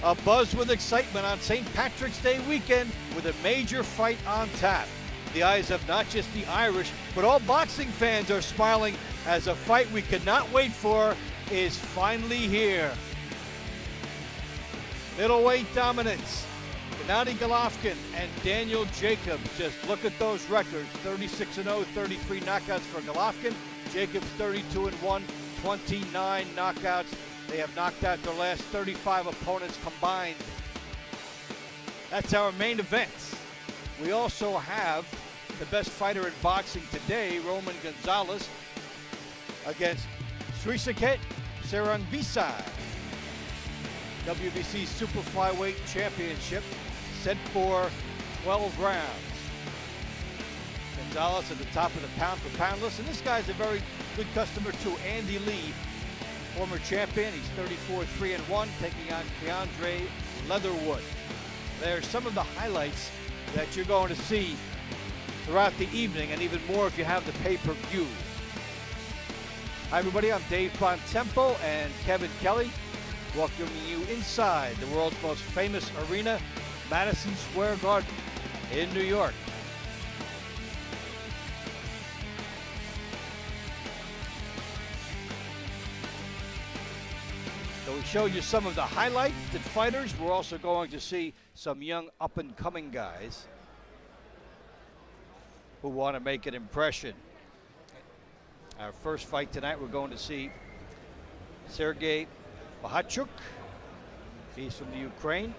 A buzz with excitement on St. Patrick's Day weekend with a major fight on tap. The eyes of not just the Irish, but all boxing fans are smiling as a fight we could not wait for is finally here. Middleweight dominance. Gennady Golovkin and Daniel Jacobs. Just look at those records. 36-0, 33 knockouts for Golovkin. Jacobs 32-1, 29 knockouts. They have knocked out their last 35 opponents combined. That's our main event. We also have the best fighter in boxing today, Roman Gonzalez, against Srisaket Sarangvisai. WBC Super Flyweight Championship set for 12 rounds. Gonzalez at the top of the pound-for-pound list, and this guy's a very good customer too. Andy Lee, former champion. He's 34-3-1, taking on Keandre Leatherwood. There's some of the highlights that you're going to see throughout the evening, and even more if you have the pay-per-view. Hi everybody, I'm Dave Bontempo and Kevin Kelly, welcoming you inside the world's most famous arena, Madison Square Garden in New York. So we showed you some of the highlighted fighters. We're also going to see some young up-and-coming guys who want to make an impression. Our first fight tonight, we're going to see Sergey Bahachuk. He's from the Ukraine.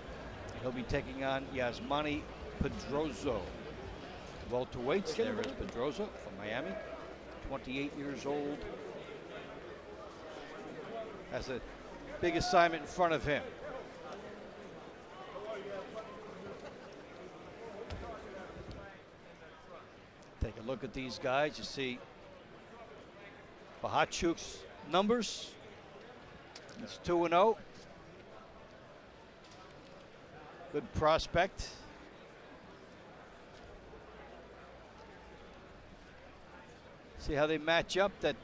He'll be taking on Yasmani Pedroza. Welterweights, there is Pedroza from Miami, 28 years old. Has a big assignment in front of him. Take a look at these guys. You see Bahachuk's numbers. He's 2-0. Good prospect. See how they match up. That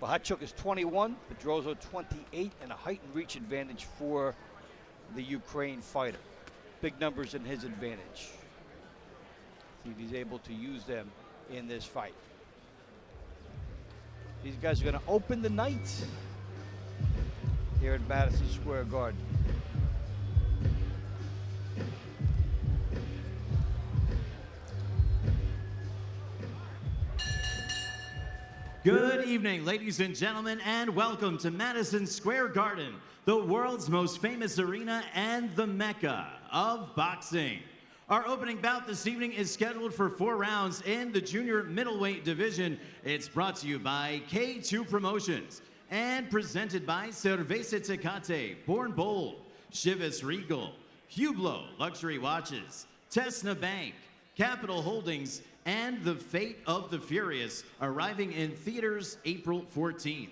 Bahachuk is 21, Pedroza 28, and a height and reach advantage for the Ukraine fighter. Big numbers in his advantage. See if he's able to use them in this fight. These guys are going to open the night here at Madison Square Garden. Good evening, ladies and gentlemen, and welcome to Madison Square Garden, the world's most famous arena and the mecca of boxing. Our opening bout this evening is scheduled for 4 rounds in the junior middleweight division. It's brought to you by K2 Promotions and presented by Cerveza Tecate, Born Bold, Chivas Regal, Hublot Luxury Watches, Tesna Bank, Capital Holdings, and The Fate of the Furious, arriving in theaters April 14th.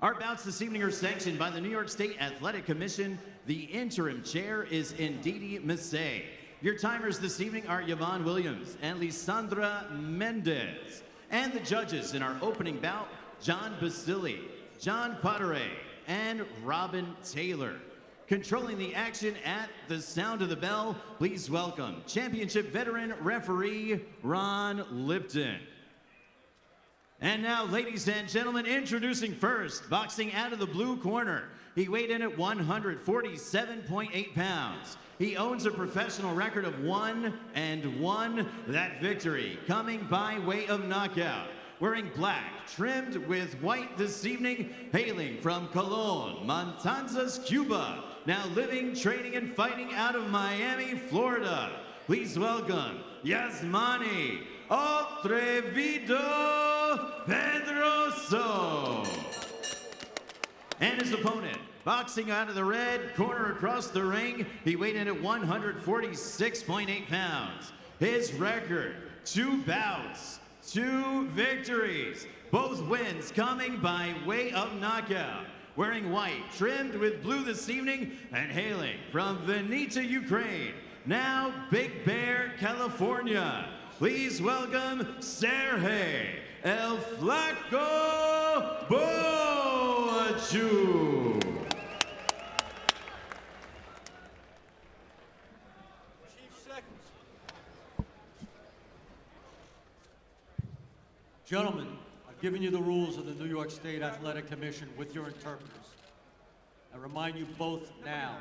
Our bouts this evening are sanctioned by the New York State Athletic Commission. The interim chair is Ndidi Massey. Your timers this evening are Yvonne Williams and Lisandra Mendez. And the judges in our opening bout, John Basili, John Potteray, and Robin Taylor. Controlling the action at the sound of the bell, please welcome championship veteran referee Ron Lipton. And now, ladies and gentlemen, introducing first, boxing out of the blue corner. He weighed in at 147.8 pounds. He owns a professional record of 1-1. That victory coming by way of knockout. Wearing black, trimmed with white this evening, hailing from Colón, Matanzas, Cuba. Now living, training, and fighting out of Miami, Florida. Please welcome Yasmani Atrevido Pedroza. And his opponent, boxing out of the red corner across the ring, he weighed in at 146.8 pounds. His record, 2 bouts, 2 victories, both wins coming by way of knockout. Wearing white, trimmed with blue this evening, and hailing from Vinnytsia, Ukraine, now Big Bear, California. Please welcome Sergey El Flaco Bahachuk. Gentlemen, I've given you the rules of the New York State Athletic Commission with your interpreters. I remind you both now,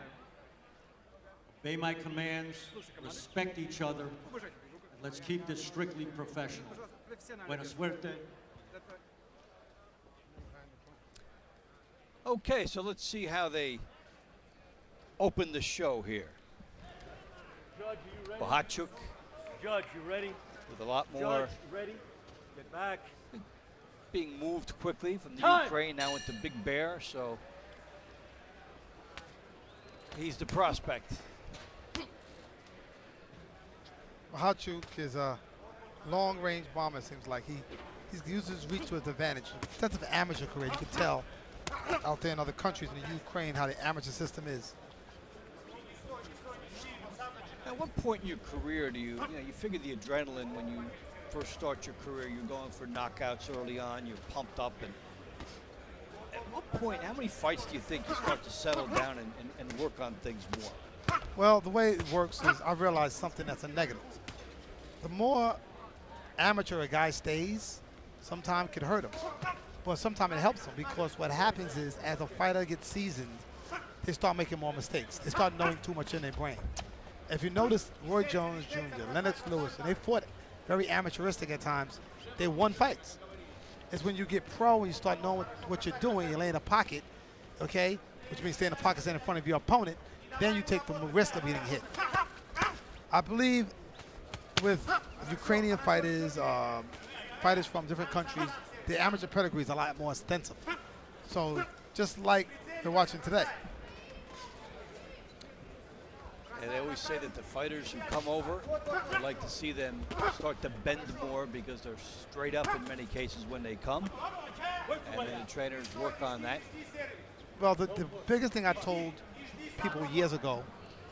obey my commands, respect each other, and let's keep this strictly professional. Buena suerte. Okay, so let's see how they open the show here. Judge, are you ready? Bahachuk Judge, you ready? with a lot more Judge, you ready? Get back. being moved quickly from the Time. Ukraine now into Big Bear, so he's the prospect. Bahachuk is a long-range bomber, it seems like. He uses his reach to his advantage. Extensive amateur career, you can tell out there in other countries in the Ukraine how the amateur system is. At what point in your career do you figure the adrenaline when you first start your career, you're going for knockouts early on, you're pumped up, and at what point, how many fights do you think you start to settle down and work on things more? Well, the way it works is I've realized something that's a negative. The more amateur a guy stays, sometimes could hurt him. But sometimes it helps him because what happens is as a fighter gets seasoned, they start making more mistakes. They start knowing too much in their brain. If you notice Roy Jones Jr., Lennox Lewis, and they fought very amateuristic at times, they won fights. It's when you get pro and you start knowing what you're doing, you lay in a pocket, okay, which means stay in the pocket, stay in front of your opponent, then you take the risk of getting hit. I believe with Ukrainian fighters, fighters from different countries, the amateur pedigree is a lot more extensive. So just like we're watching today. And they always say that the fighters who come over, would like to see them start to bend more because they're straight up in many cases when they come. And then the trainers work on that. Well, the biggest thing I told people years ago,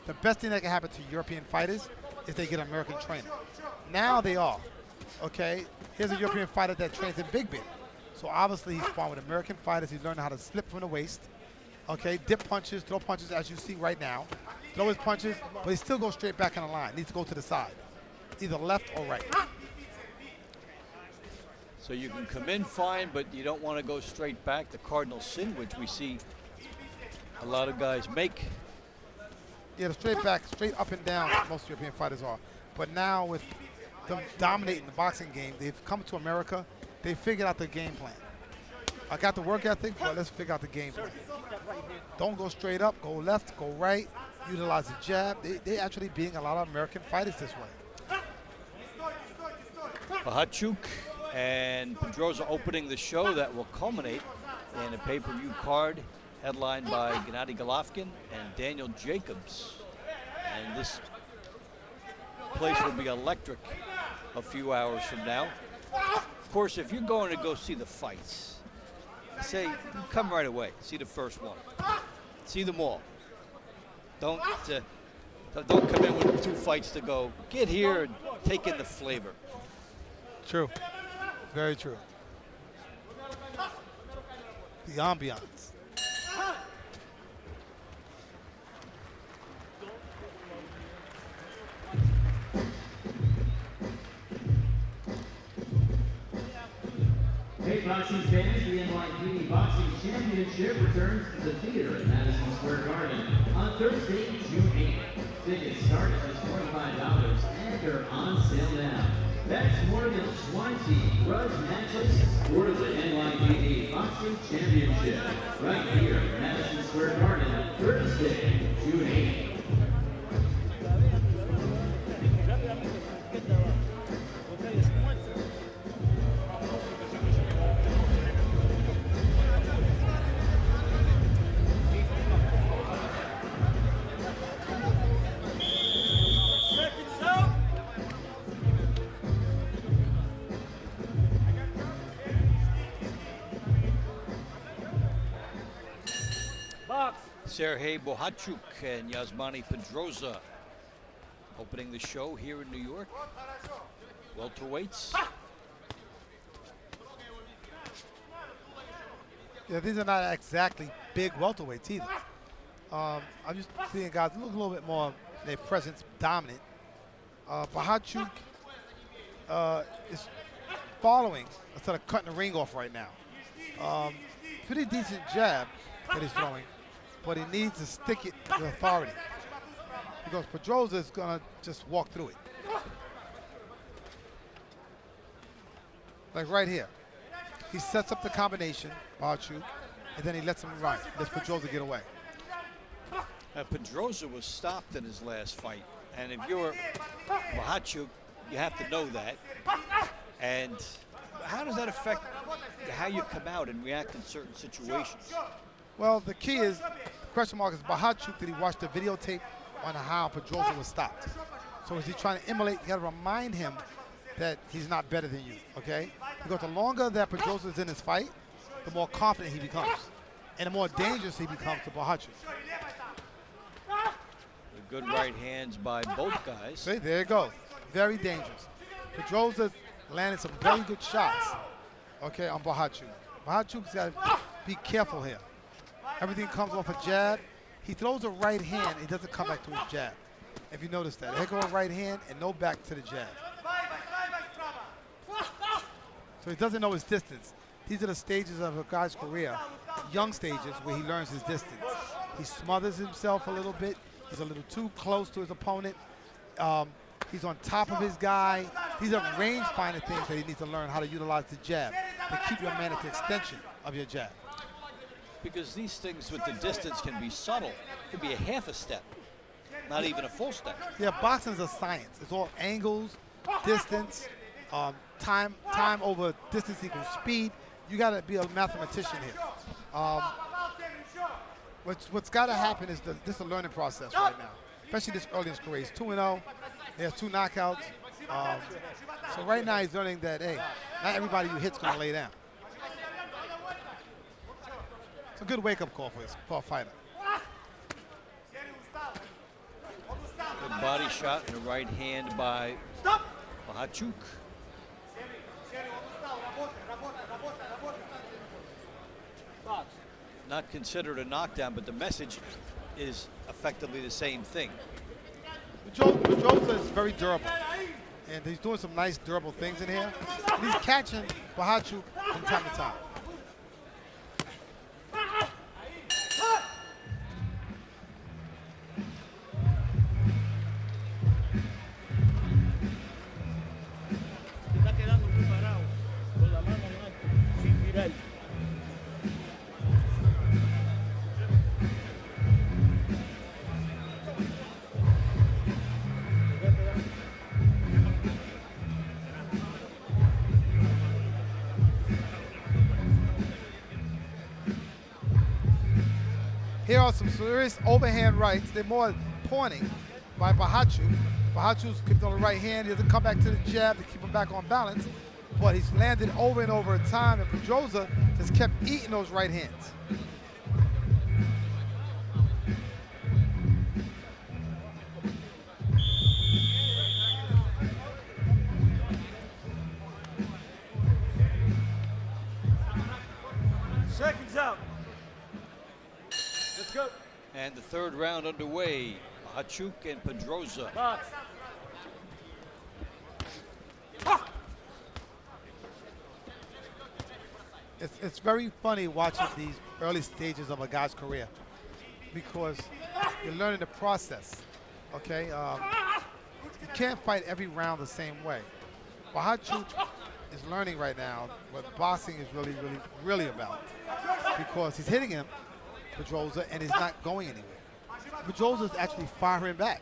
the best thing that can happen to European fighters is they get an American trainer. Now they are, okay? Here's a European fighter that trains in Big Bear. So obviously he's sparring with American fighters. He's learning how to slip from the waist, okay? Dip punches, throw punches as you see right now. Throw his punches, but he still goes straight back in the line. Needs to go to the side, either left or right. So you can come in fine, but you don't want to go straight back. The cardinal sin, which we see a lot of guys make. Yeah, the straight back, straight up and down, most European fighters are. But now with them dominating the boxing game, they've come to America, they figured out their game plan. I got the work ethic, but let's figure out the game plan. Don't go straight up, go left, go right, utilize the jab. They actually being a lot of American fighters this way. Bahachuk and Pedroza opening the show that will culminate in a pay-per-view card headlined by Gennady Golovkin and Daniel Jacobs. And this place will be electric a few hours from now. Of course, if you're going to go see the fights, I say come right away, see the first one. See them all. Don't come in with 2 fights to go. Get here and take in the flavor. True, very true. The ambiance. Hey, boxing fans, the NYPD Boxing Championship returns to the theater at Madison Square Garden on Thursday, June 8th. Tickets start at just $25 and are on sale now. That's more than 20 grudge matches for the NYPD Boxing Championship right here at Madison Square Garden, Thursday, June 8th. Sergey Bahachuk and Yasmani Pedroza opening the show here in New York. Welterweights. Yeah, these are not exactly big welterweights either. I'm just seeing guys look a little bit more, their presence dominant. Bahachuk is following instead of cutting the ring off right now. Pretty decent jab that he's throwing, but he needs to stick it with authority because Pedroza is going to just walk through it. Like right here. He sets up the combination, Bahachuk, and then he lets him run. Lets Pedroza get away. Pedroza was stopped in his last fight, and if you're Bahachuk, you have to know that. And how does that affect how you come out and react in certain situations? Well, the key is, the question mark is Bahachuk, did he watch the videotape on how Pedroza was stopped? So is he trying to emulate? You got to remind him that he's not better than you, okay? Because the longer that Pedroza is in his fight, the more confident he becomes. And the more dangerous he becomes to Bahachuk. Good right hands by both guys. See, there it goes. Very dangerous. Pedroza landed some very good shots, okay, on Bahachuk. Bahachuk's got to be careful here. Everything comes off a jab. He throws a right hand, he doesn't come back to his jab. If you notice that. Here go a right hand and no back to the jab. So he doesn't know his distance. These are the stages of a guy's career, young stages, where he learns his distance. He smothers himself a little bit. He's a little too close to his opponent. He's on top of his guy. These are range-finder things that he needs to learn how to utilize the jab to keep your man at the extension of your jab. Because these things with the distance can be subtle. It could be a half a step, not even a full step. Yeah, boxing's a science. It's all angles, distance, time over distance equals speed. You got to be a mathematician here. What's got to happen is this is a learning process right now, especially this early in his career. He's 2-0. He has 2 knockouts. So right now he's learning that, hey, not everybody you hit's going to lay down. It's a good wake-up call for a fighter. Good body shot in the right hand by Bahachuk. Not considered a knockdown, but the message is effectively the same thing. Pedroza is very durable, and he's doing some nice durable things in here. And he's catching Bahachuk from time to time. Está quedando muy parado, con la mano en alto, sin mirar. Here are some serious overhand rights. They're more pointing by Bahachuk. Bahachuk's kept on the right hand. He doesn't come back to the jab to keep him back on balance. But he's landed over and over time, and Pedroza just kept eating those right hands. Seconds out. Let's go. And the third round underway. Bahachuk and Pedroza. Box. It's very funny watching these early stages of a guy's career because you're learning the process, okay? You can't fight every round the same way. Bahachuk is learning right now what boxing is really about because he's hitting him, Pedroza, and he's not going anywhere. Pedroza's actually firing back.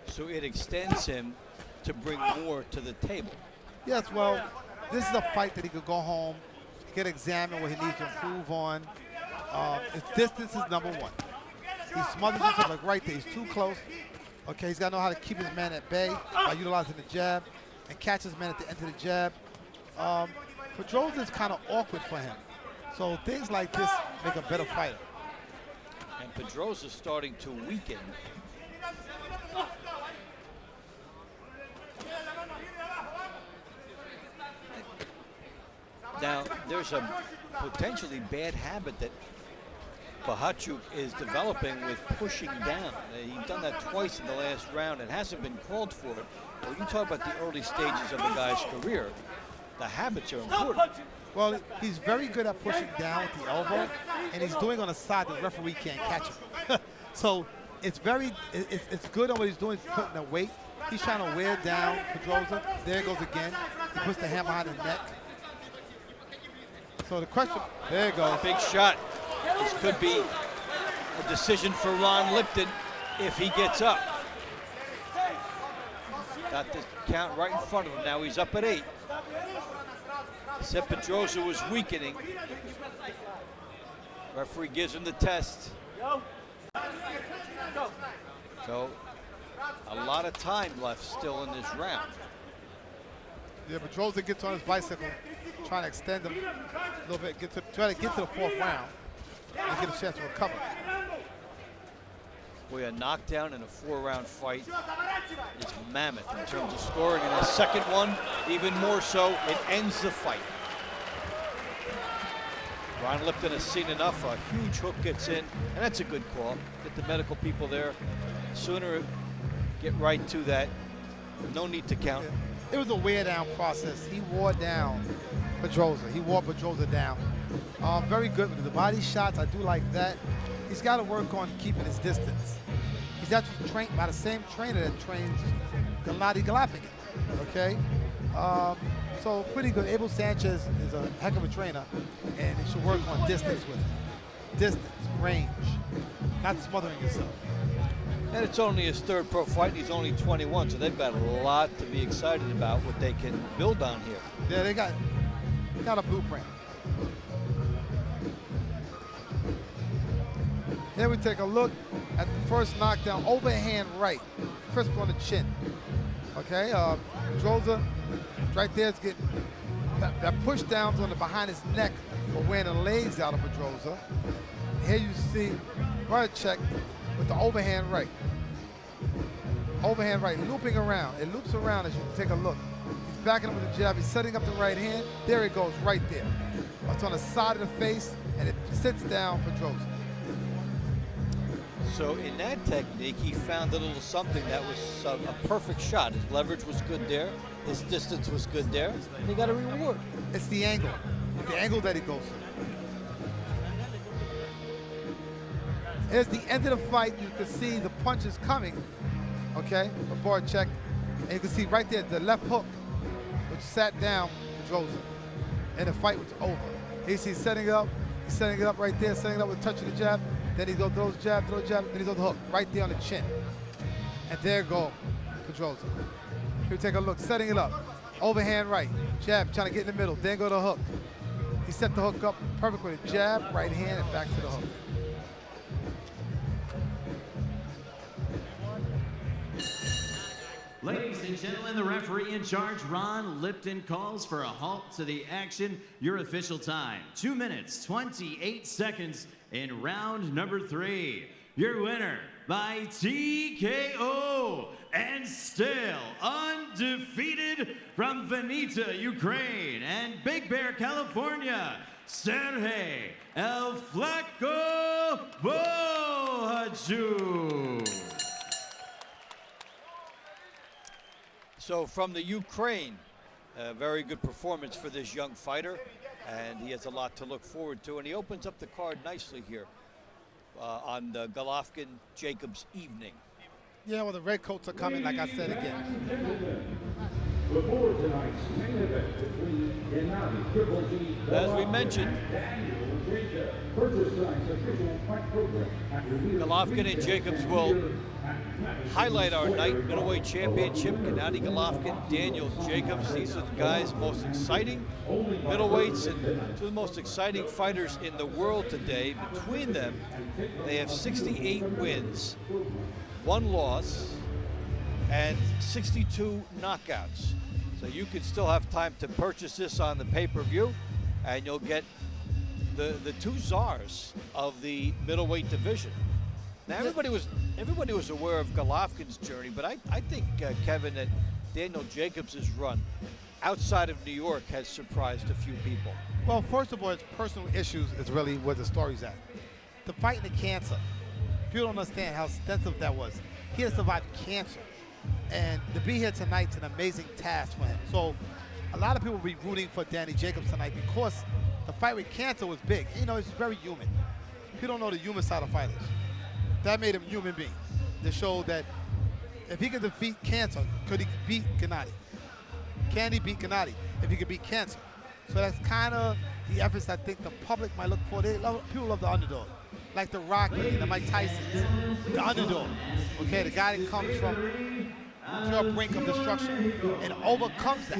So it extends him to bring more to the table. Yes, well, this is a fight that he could go home, get examined what he needs to improve on. His distance is number one. He smothers himself like right there. He's too close. Okay, he's got to know how to keep his man at bay by utilizing the jab and catch his man at the end of the jab. Pedroza is kind of awkward for him. So things like this make a better fighter. And Pedroza's starting to weaken. Now, there's a potentially bad habit that Bahachuk is developing with pushing down. He's done that twice in the last round and hasn't been called for it. But when you talk about the early stages of the guy's career, the habits are important. Well, he's very good at pushing down with the elbow, and he's doing on a side the referee can't catch him. So it's good on what he's doing, he's putting the weight. He's trying to wear down Pedroza. There it goes again. He puts the hand behind the neck. So the question, there it goes. Big shot. This could be a decision for Ron Lipton if he gets up. Got the count right in front of him. Now he's up at 8. Said Pedroza was weakening. Referee gives him the test. So a lot of time left still in this round. Yeah, Pedroza gets on his bicycle, trying to extend him a little bit, try to get to the 4th round and get a chance to recover. Boy, a knockdown in a 4-round fight is mammoth in terms of scoring. And the second one, even more so, it ends the fight. Ron Lipton has seen enough. A huge hook gets in, and that's a good call. Get the medical people there. Sooner get right to that. No need to count. It was a wear down process. He wore down Pedroza. He wore Pedroza down. Very good with the body shots. I do like that. He's got to work on keeping his distance. He's actually trained by the same trainer that trains Golovkin. Okay? So pretty good. Abel Sanchez is a heck of a trainer, and he should work on distance with him. Distance, range, not smothering yourself. And it's only his 3rd pro fight. He's only 21, so they've got a lot to be excited about what they can build on here. Yeah, they got a blueprint. Here we take a look at the first knockdown, overhand right, crisp on the chin. Okay, Pedroza right there is getting that push downs on the behind his neck for wearing the legs out of Pedroza. Here you see Bahachuk with the overhand right. Overhand right, looping around. It loops around as you take a look. He's backing up with a jab. He's setting up the right hand. There it goes, right there. It's on the side of the face, and it sits down Pedroza. So in that technique, he found a little something that was a perfect shot. His leverage was good there. His distance was good there. And he got a reward. It's the angle that he goes for. Here's the end of the fight. You can see the punches coming, okay, for Bahachuk. And you can see right there the left hook, which sat down Pedroza. And the fight was over. He's setting it up. He's setting it up right there, setting it up with a touch of the jab. Then he goes, throws jab, then he goes the hook, right there on the chin. And there go Pedroza. Here we take a look, setting it up. Overhand right, jab, trying to get in the middle, then go to the hook. He set the hook up perfect with a jab, right hand, and back to the hook. Ladies and gentlemen, the referee in charge, Ron Lipton, calls for a halt to the action. Your official time, 2 minutes, 28 seconds in round number 3. Your winner by TKO and still undefeated from Vinnytsia, Ukraine and Big Bear, California, Sergey El Flaco Bahachuk. So from the Ukraine, a very good performance for this young fighter, and he has a lot to look forward to. And he opens up the card nicely here on the Golovkin JACOBS evening. Yeah, well, the red coats are coming, like I said again. As we mentioned, Golovkin and JACOBS will highlight our night middleweight championship. Gennady Golovkin, Daniel JACOBS. These are the guys most exciting middleweights and 2 of the most exciting fighters in the world today. Between them, they have 68 wins, 1 loss, and 62 knockouts. So you can still have time to purchase this on the pay-per-view, and you'll get the 2 czars of the middleweight division. Now everybody was aware of Golovkin's journey, but I think Kevin, that Daniel JACOBS' run outside of New York has surprised a few people. Well, first of all, his personal issues is really where the story's at. to fight the cancer. People don't understand how sensitive that was. He had survived cancer. And to be here tonight's an amazing task for him. So a lot of people will be rooting for Danny Jacobs tonight because the fight with cancer was big. You know, it's very human. People don't know the human side of fighters. That made him a human being. To show that if he could defeat cancer, could he beat Gennady? Can he beat Gennady if he could beat cancer? So that's kind of the efforts I think the public might look for. People love the underdog. Like the Rocky and the Mike Tyson, the underdog. Okay, the guy that comes from the brink of destruction and overcomes that.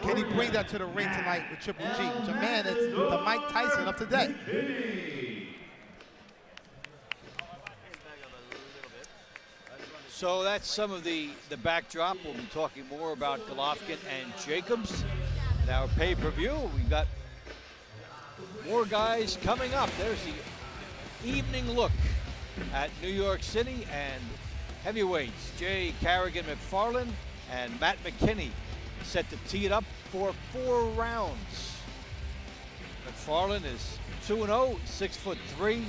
Can he bring that to the ring tonight with Triple G? Which a man that's the Mike Tyson of today. So that's some of the backdrop. We'll be talking more about Golovkin and Jacobs in our pay-per-view. We've got more guys coming up. There's the evening look at New York City and heavyweights. Jay Carrigan McFarland and Matt McKinney set to tee it up for 4 rounds. McFarland is 2-0, 6'3".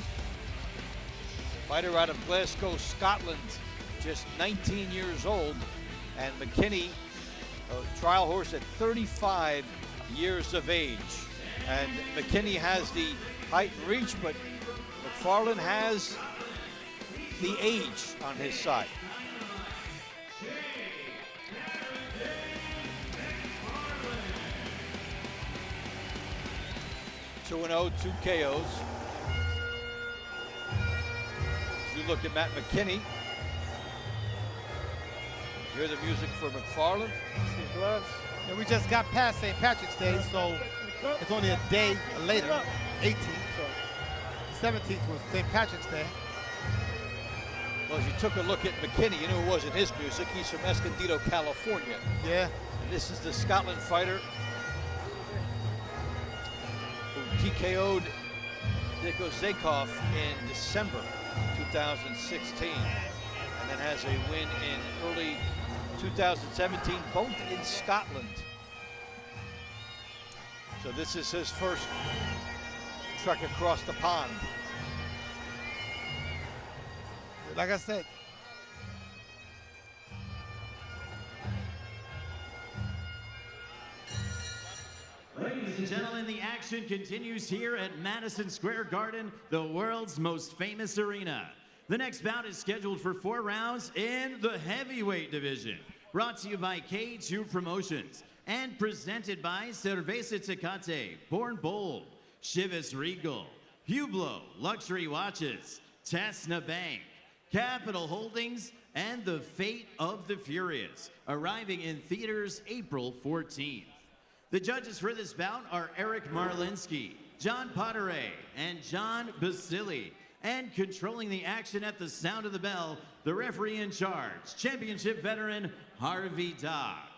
Fighter out of Glasgow, Scotland, just 19 years old. And McKinney, a trial horse at 35 years of age. And McKinney has the height and reach, but McFarland has the age on his side. Two 2-0, 2 KOs. As you look at Matt McKinney, hear the music for McFarland. And we just got past St. Patrick's Day, so it's only a day later, 18th. So 17th was St. Patrick's Day. Well, as you took a look at McKinney, you knew it wasn't his music. He's from Escondido, California. Yeah. And this is the Scotland fighter who TKO'd Nico Zakov in December 2016. And then has a win in early 2017, both in Scotland. So this is his first trek across the pond. Like I said, ladies and gentlemen, the action continues here at Madison Square Garden, the world's most famous arena. The next bout is scheduled for 4 rounds in the heavyweight division. Brought to you by K2 Promotions and presented by Cerveza Tecate, Born Bold, Chivas Regal, Hublot Luxury Watches, Tesna Bank, Capital Holdings, and The Fate of the Furious, arriving in theaters April 14th. The judges for this bout are Eric Marlinsky, John Potteray, and John Basili. And controlling the action at the sound of the bell, the referee in charge, championship veteran Harvey Dock.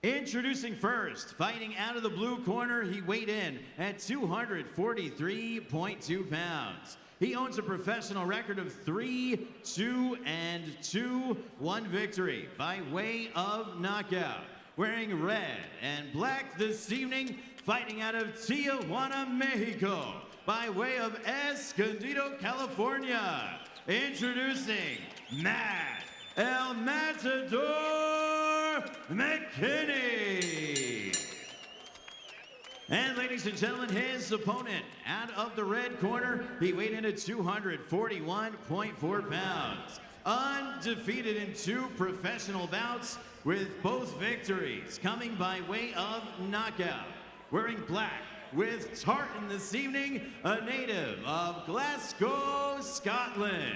Introducing first, fighting out of the blue corner, he weighed in at 243.2 pounds. He owns a professional record of 3-2-2, 1 victory by way of knockout. Wearing red and black this evening, fighting out of Tijuana, Mexico, by way of Escondido, California. Introducing Matt El Matador McKinney. And ladies and gentlemen, his opponent out of the red corner, he weighed in at 241.4 pounds. Undefeated in 2 professional bouts with both victories coming by way of knockout. Wearing black with tartan this evening, a native of Glasgow, Scotland.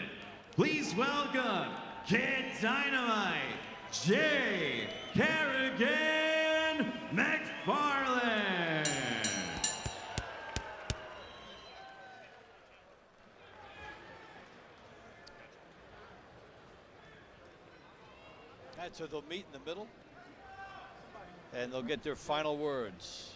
Please welcome Kid Dynamite, Jay Carrigan McFarland. And so they'll meet in the middle, and they'll get their final words.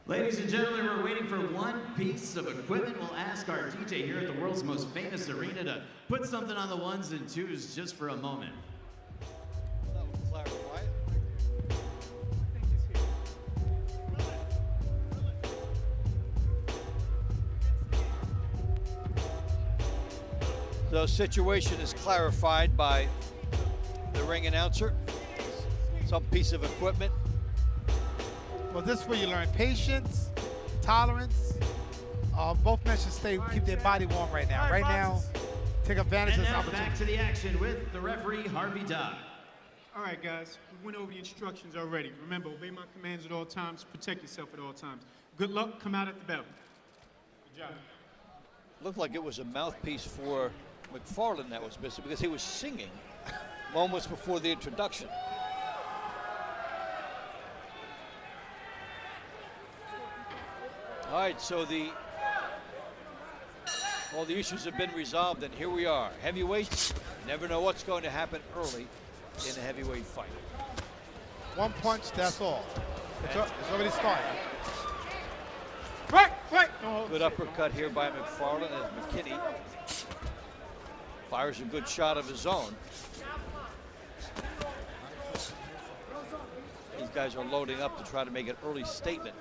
Ladies and gentlemen, we're waiting for one piece of equipment. We'll ask our DJ here at the world's most famous arena to put something on the ones and twos just for a moment. That will clarify it. The situation is clarified by the ring announcer. Some piece of equipment. Well, this is where you learn patience, tolerance. Both men should keep their body warm right now. Right now, take advantage And of this now opportunity. back to the action with the referee, Harvey Dodd. All right, guys, we went over the instructions already. Remember, obey my commands at all times, protect yourself at all times. Good luck, come out at the bell. Good job. Looked like it was a mouthpiece for McFarland that was missing because he was singing moments before the introduction. All right, so all the issues have been resolved, and here we are. Heavyweights, you never know what's going to happen early in a heavyweight fight. One punch, that's all. It's already started. Right. Good uppercut here by McFarland as McKinney fires a good shot of his own. These guys are loading up to try to make an early statement.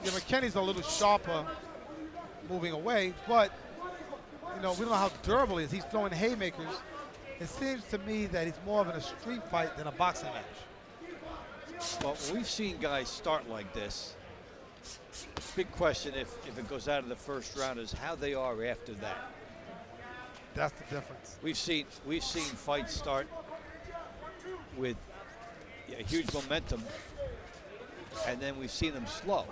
Yeah, McKinney's a little sharper moving away, but we don't know how durable he is. He's throwing haymakers. It seems to me that he's more of in a street fight than a boxing match. Well, we've seen guys start like this. Big question if it goes out of the first round is how they are after that. That's the difference. We've seen fights start with huge momentum, and then we've seen them slow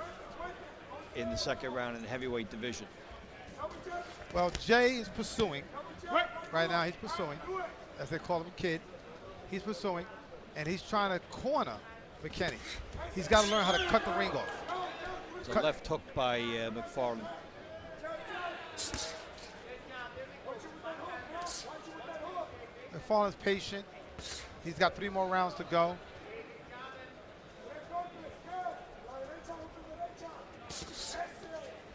in the second round in the heavyweight division. Well, Jay is pursuing. Right now he's pursuing, as they call him, Kid. He's pursuing, and he's trying to corner McKinney. He's got to learn how to cut the ring off. It's a left hook by McFarland. McFarland's patient. He's got 3 more rounds to go.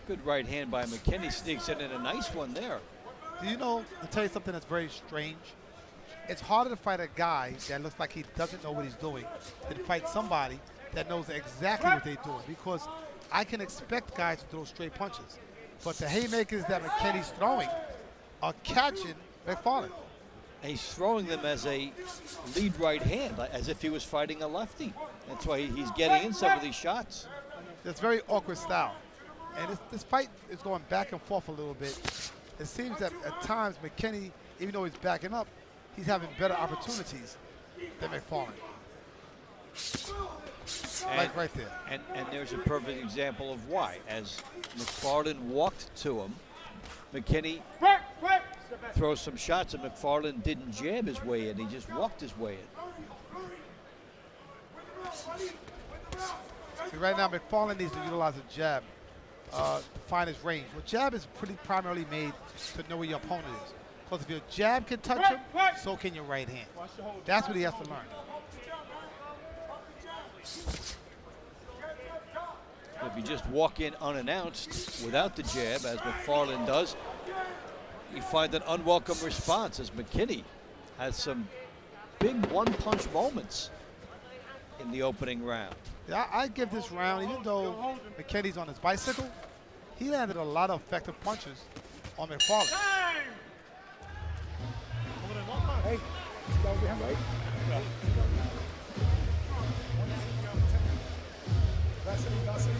Good right hand by McKinney, sneaks in, and a nice one there. Do you know, to tell you something that's very strange? It's harder to fight a guy that looks like he doesn't know what he's doing than fight somebody that knows exactly what they're doing, because I can expect guys to throw straight punches, but the haymakers that McKinney's throwing are catching McFarland. And he's throwing them as a lead right hand, as if he was fighting a lefty. That's why he's getting in some of these shots. It's very awkward style. And this fight is going back and forth a little bit. It seems that at times McKinney, even though he's backing up, he's having better opportunities than McFarland. Like right there. And there's a perfect example of why. As McFarland walked to him, McKinney throws some shots, and McFarland didn't jab his way in. He just walked his way in. See, right now McFarland needs to utilize a jab to find his range. Well, jab is pretty primarily made to know where your opponent is. Because if your jab can touch him, so can your right hand. That's what he has to learn. If you just walk in unannounced without the jab, as McFarland does, you find an unwelcome response, as McKinney has some big one-punch moments in the opening round. Yeah, I give this round, even though McKinney's on his bicycle, he landed a lot of effective punches on McFarland. Hey, go behind, right? Vaseline.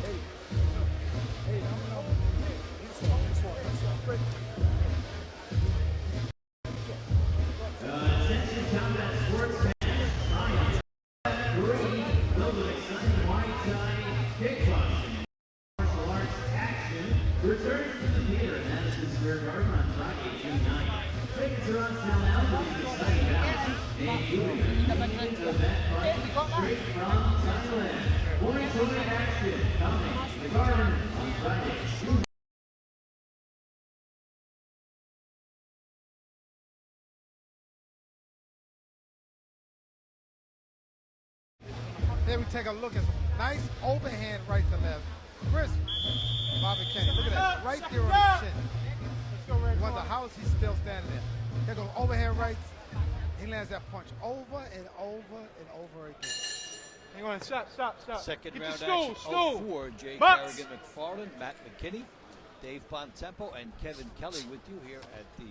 Hey. Hey, no. This one. Attention combat sports fans, Triumph 3, filled with exciting white-tie kickboxing martial arts action, returns to the theater at Madison Square Garden on Friday, June 9th. Tickets are on sale now for these exciting bouts, including a unique event fight straight from Thailand. White-tie action coming to the Garden on Friday, June 9th. Here we take a look at some Nice overhand right to left. Crisp by McKinney. Look at that. Right there on the chin. You wonder how is he still standing there. Here goes overhand rights. He lands that punch over and over and over again. Hang on, stop. Second Get round the stool, action. stool. 0-4. Jay Box. Carrigan McFarland, Matt McKinney, Dave Bontempo, and Kevin Kelly with you here at the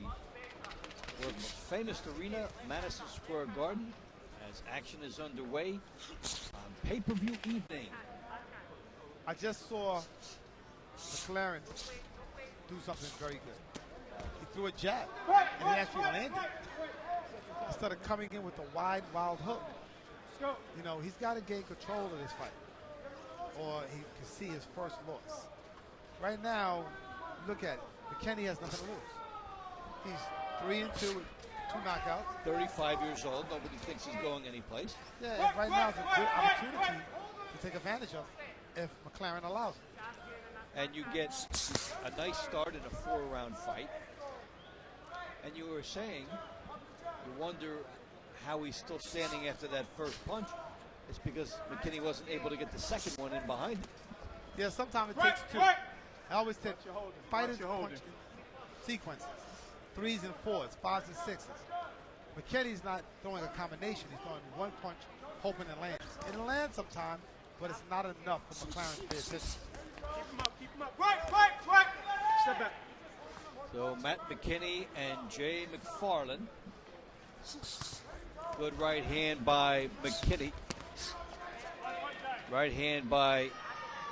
world's most famous arena, Madison Square Garden, as action is underway on pay-per-view evening. I just saw McFarland do something very good. He threw a jab, and he actually landed. Instead of coming in with a wide, wild hook. You know, he's got to gain control of this fight, or he can see his first loss. Right now, look at it. McKinney has nothing to lose. He's 3-2 with 2 knockouts. 35 years old. Nobody thinks he's going anyplace. Yeah, and right now it's a good opportunity to take advantage of if McFarland allows it. And you get a nice start in a 4-round fight. And you were saying, you wonder how he's still standing after that first punch. It's because McKinney wasn't able to get the second one in behind him. Yeah, sometimes it takes 2. I always said fighters punch sequences. 3s and 4s, 5s and 6s. McKinney's not throwing a combination. He's throwing 1 punch, hoping it lands. It lands sometimes, but it's not enough for McFarland to pay attention. Keep him up. Right. Step back. So Matt McKinney and Jay McFarland. Good right hand by McKinney. Right hand by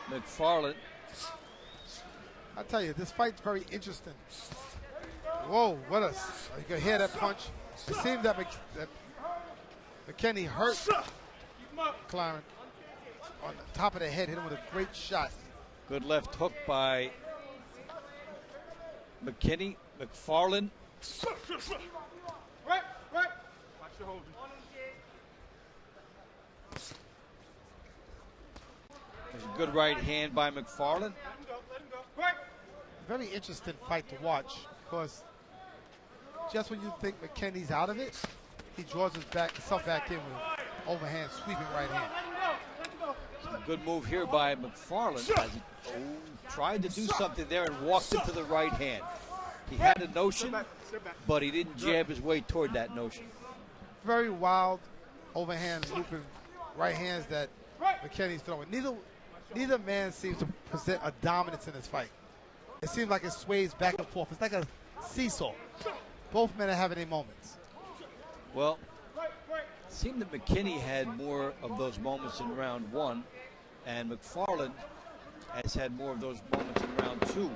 McFarland. I tell you, this fight's very interesting. Whoa, what a... You can hear that punch. It seems that McKinney hurt McFarland on the top of the head, hit him with a great shot. Good left hook by McKinney. McFarland. Right. Watch your holding. There's a good right hand by McFarland. Let him go. Right. Very interesting fight to watch because just when you think McKinney's out of it, he draws himself back in with overhand sweeping right hand. Good move here by McFarland as he tried to do something there and walked into the right hand. He had a notion, but he didn't jab his way toward that notion. Very wild overhand looping right hands that McKinney's throwing. Neither man seems to present a dominance in this fight. It seems like it sways back and forth. It's like a seesaw. Both men are having their moments. Well, it seemed that McKinney had more of those moments in round 1, and McFarland has had more of those moments in round 2.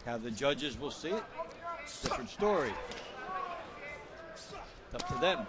How the judges will see it, different story. It's up to them.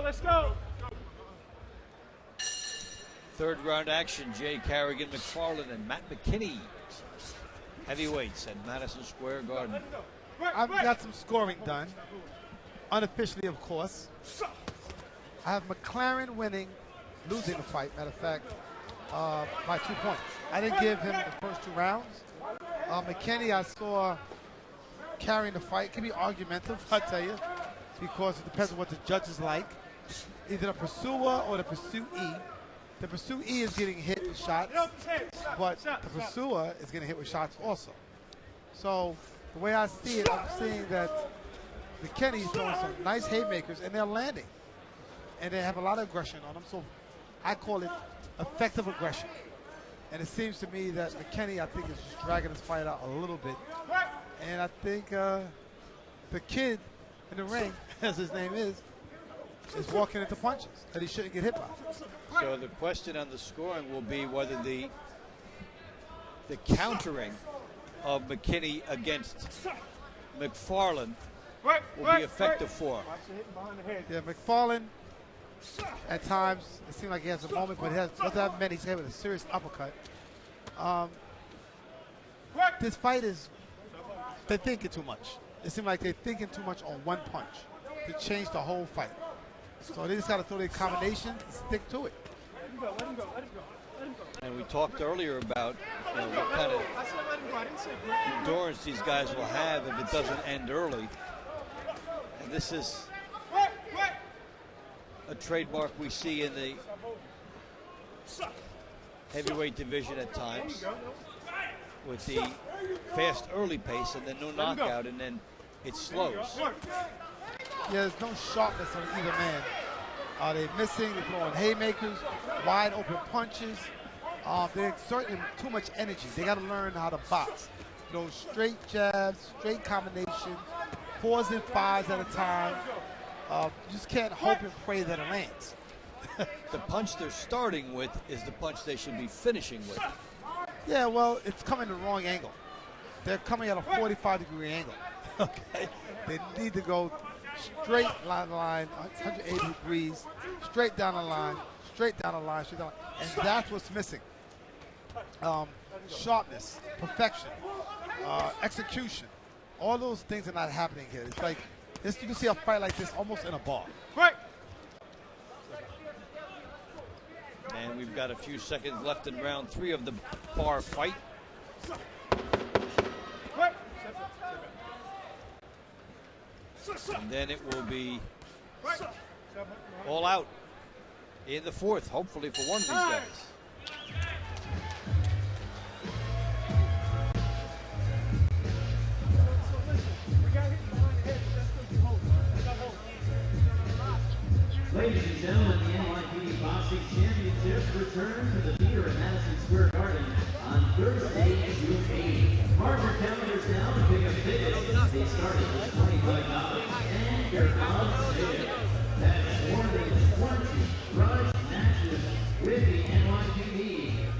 Let's go. Third round action, Jay Carrigan, McFarland, and Matt McKinney. Heavyweights at Madison Square Garden. I've got some scoring done. Unofficially, of course. I have McFarland winning, losing the fight, matter of fact, by 2 points. I didn't give him the first 2 rounds. McKinney, I saw carrying the fight. It can be argumentative, I tell you, because it depends on what the judges like. Either the pursuer or the pursuee. The pursuee is getting hit with shots, but the pursuer is getting hit with shots also. So the way I see it, I'm seeing that McKinney's throwing some nice haymakers, and they're landing. And they have a lot of aggression on them. So I call it effective aggression. And it seems to me that McKinney, I think, is just dragging his fight out a little bit. And I think the kid in the ring, as his name is walking into punches that he shouldn't get hit by. So the question on the scoring will be whether the countering of McKinney against McFarland will be effective for him. Yeah, McFarland, at times, it seems like he has a moment, but he doesn't have many. He's having a serious uppercut. This fight is, they're thinking too much. It seems like they're thinking too much on one punch to change the whole fight. So they just got to throw their combination and stick to it. And we talked earlier about what kind of endurance these guys will have if it doesn't end early. And this is a trademark we see in the heavyweight division at times, with the fast early pace and then no knockout, and then it slows. Yeah, there's no sharpness on either man. They're missing, they're throwing haymakers, wide open punches. They're exerting too much energy. They got to learn how to box. Straight jabs, straight combinations, 4s and 5s at a time. You just can't hope and pray that it lands. The punch they're starting with is the punch they should be finishing with. Yeah, well, it's coming the wrong angle. They're coming at a 45-degree angle. Okay, they need to go straight line, 180 degrees, straight down the line, straight down the line, straight down the line. And that's what's missing. Sharpness, perfection, execution. All those things are not happening here. It's like this, you can see a fight like this almost in a bar. Right. And we've got a few seconds left in round 3 of the bar fight. And then it will be all out in the 4th, hopefully for one of these guys. Ladies and gentlemen, the NYPD Boxing Championships return to the theater at Madison Square Garden on Thursday, June 8th. Mark your calendars now to pick up tickets. They start at $25 and they're on sale. That's more than 20 grudge matches with the NYPD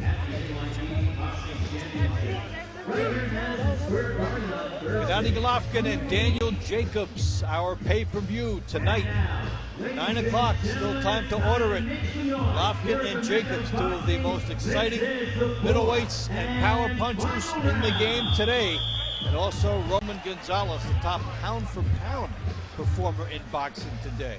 at the NYPD Boxing Championships. Right here at Madison Square Garden on Thursday. Gennady Golovkin and Daniel Jacobs, our pay-per-view tonight. 9 o'clock, still time to order it. Golovkin and Jacobs, 2 of the most exciting middleweights and power punchers in the game today. And also Roman Gonzalez, the top pound-for-pound performer in boxing today.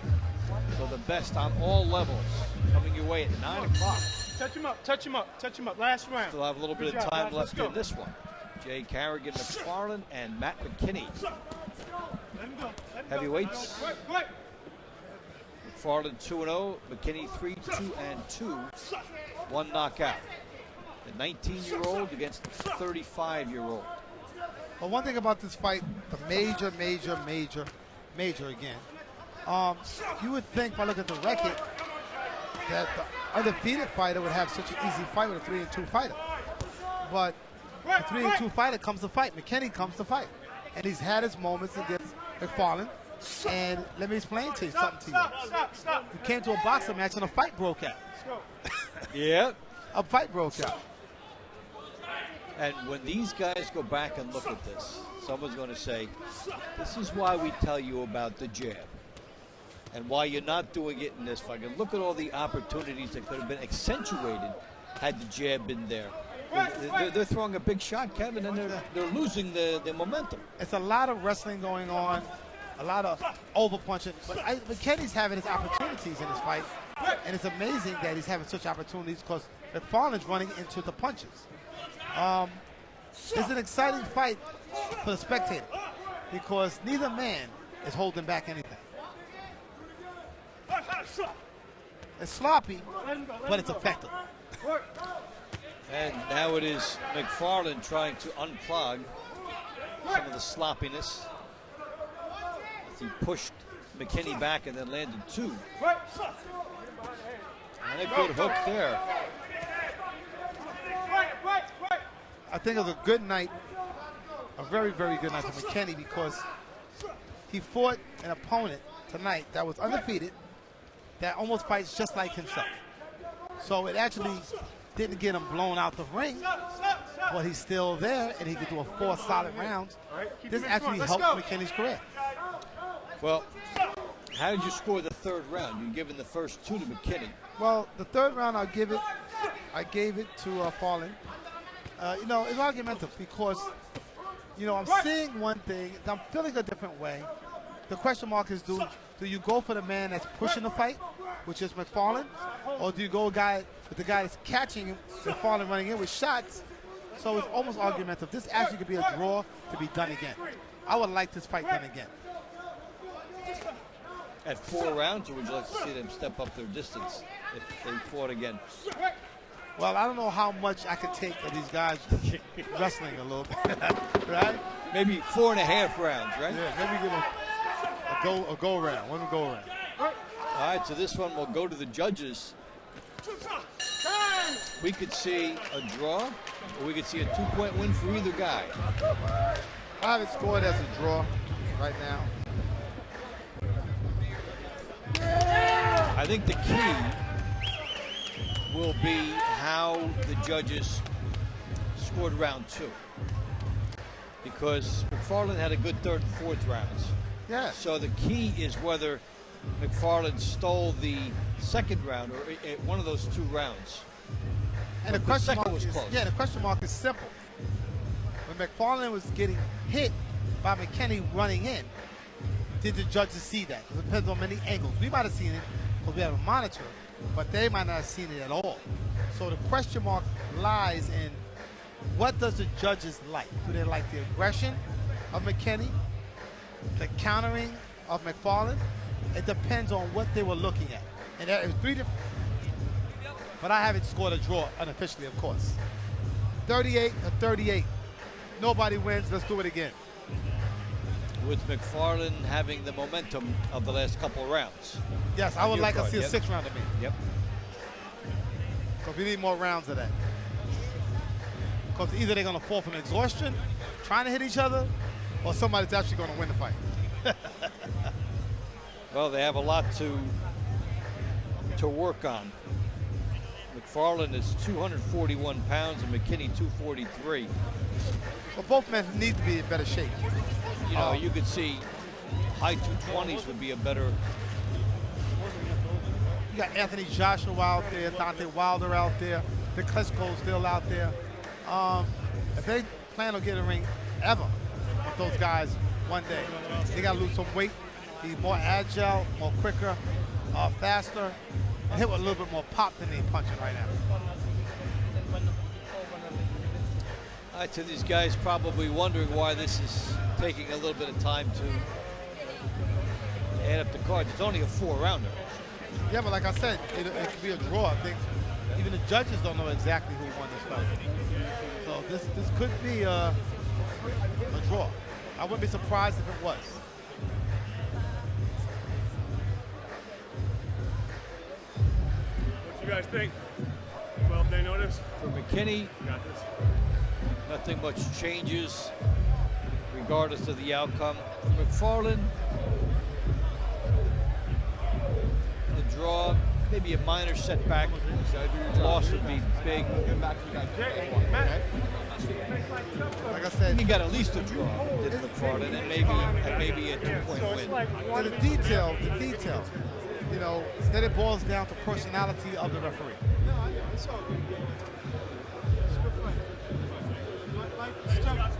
So the best on all levels coming your way at 9 o'clock. Touch him up, touch him up, touch him up. Last round. Still have a little bit of time left in this one. Jay Carrigan, McFarland, and Matt McKinney. Heavyweights. McFarland 2-0, McKinney 3-2-2, 1 knockout. The 19-year-old against the 35-year-old. Well, one thing about this fight, the major again. You would think by looking at the record that the undefeated fighter would have such an easy fight with a 3-2 fighter. But the 3-2 fighter comes to fight. McKinney comes to fight. And he's had his moments against McFarland. And let me explain to you something to you. You came to a boxing match and a fight broke out. Yeah. A fight broke out. And when these guys go back and look at this, someone's going to say, this is why we tell you about the jab. And why you're not doing it in this fight. And look at all the opportunities that could have been accentuated had the jab been there. They're throwing a big shot, Kevin, and they're losing their momentum. It's a lot of wrestling going on, a lot of over-punching. But McKinney's having his opportunities in this fight, and it's amazing that he's having such opportunities because McFarland's running into the punches. It's an exciting fight for the spectator because neither man is holding back anything. It's sloppy, but it's effective. And now it is McFarland trying to unclog some of the sloppiness as he pushed McKinney back and then landed 2. And a good hook there. I think it was a good night, a very, very good night for McKinney because he fought an opponent tonight that was undefeated, that almost fights just like himself. So it actually didn't get him blown out the ring, but he's still there, and he could do a 4 solid rounds. This actually helped McKinney's career. Well, how did you score the third round? You've given the first 2 to McKinney. Well, the third round I gave it to McFarland. You know, it's argumentative because, you know, I'm seeing one thing, I'm feeling a different way. The question mark is, do you go for the man that's pushing the fight, which is McFarland, or do you go with the guy that's catching him, McFarland running in with shots? So it's almost argumentative. This actually could be a draw to be done again. I would like this fight done again. At 4 rounds, or would you like to see them step up their distance if they fought again? Well, I don't know how much I could take of these guys wrestling a little bit, right? Maybe 4.5 rounds, right? Yeah, maybe give them a go round, one go round. All right, so this one will go to the judges. We could see a draw, or we could see a 2-point win for either guy. I have it scored as a draw right now. I think the key will be how the judges scored round 2. Because McFarland had a good 3rd and 4th rounds. Yeah. So the key is whether McFarland stole the 2nd round or one of those 2 rounds. And the question mark was is, close. yeah, the question mark is simple. When McFarland was getting hit by McKinney running in, did the judges see that? It depends on many angles. We might have seen it because we have a monitor, but they might not have seen it at all. So the question mark lies in what does the judges like? Do they like the aggression of McKinney, the countering of McFarland? It depends on what they were looking at. And there is 3 different, but I haven't scored a draw unofficially, of course. 38-38. Nobody wins. Let's do it again. With McFarland having the momentum of the last couple of rounds. Yes, I would like to see a Yep. 6 round to me. Yep. So we need more rounds of that. Because either they're going to fall from exhaustion, trying to hit each other, or somebody's actually going to win the fight. Well, they have a lot to work on. McFarland is 241 pounds and McKinney 243. Well, both men need to be in better shape. You know, you could see high 220s would be a better. You got Anthony Joshua out there, Dante Wilder out there, the Klitschko's still out there. If they plan on getting a ring ever with those guys one day, they got to lose some weight, be more agile, more quicker, faster, and hit with a little bit more pop than they're punching right now. To these guys probably wondering why this is taking a little bit of time to add up the cards. It's only a 4-rounder. Yeah, but like I said, it could be a draw. I think even the judges don't know exactly who won this fight. So this could be a draw. I wouldn't be surprised if it was. What you guys think? 12-day notice? For McKinney, You got this. nothing much changes regardless of the outcome. For McFarland, a draw, maybe a minor setback. Loss would be big. Like I said, He got at least a draw, did McFarland, and maybe a 2-point win. the detail, you know, then it boils down to personality of the referee. It's all good. It's a good fight. Life's tough.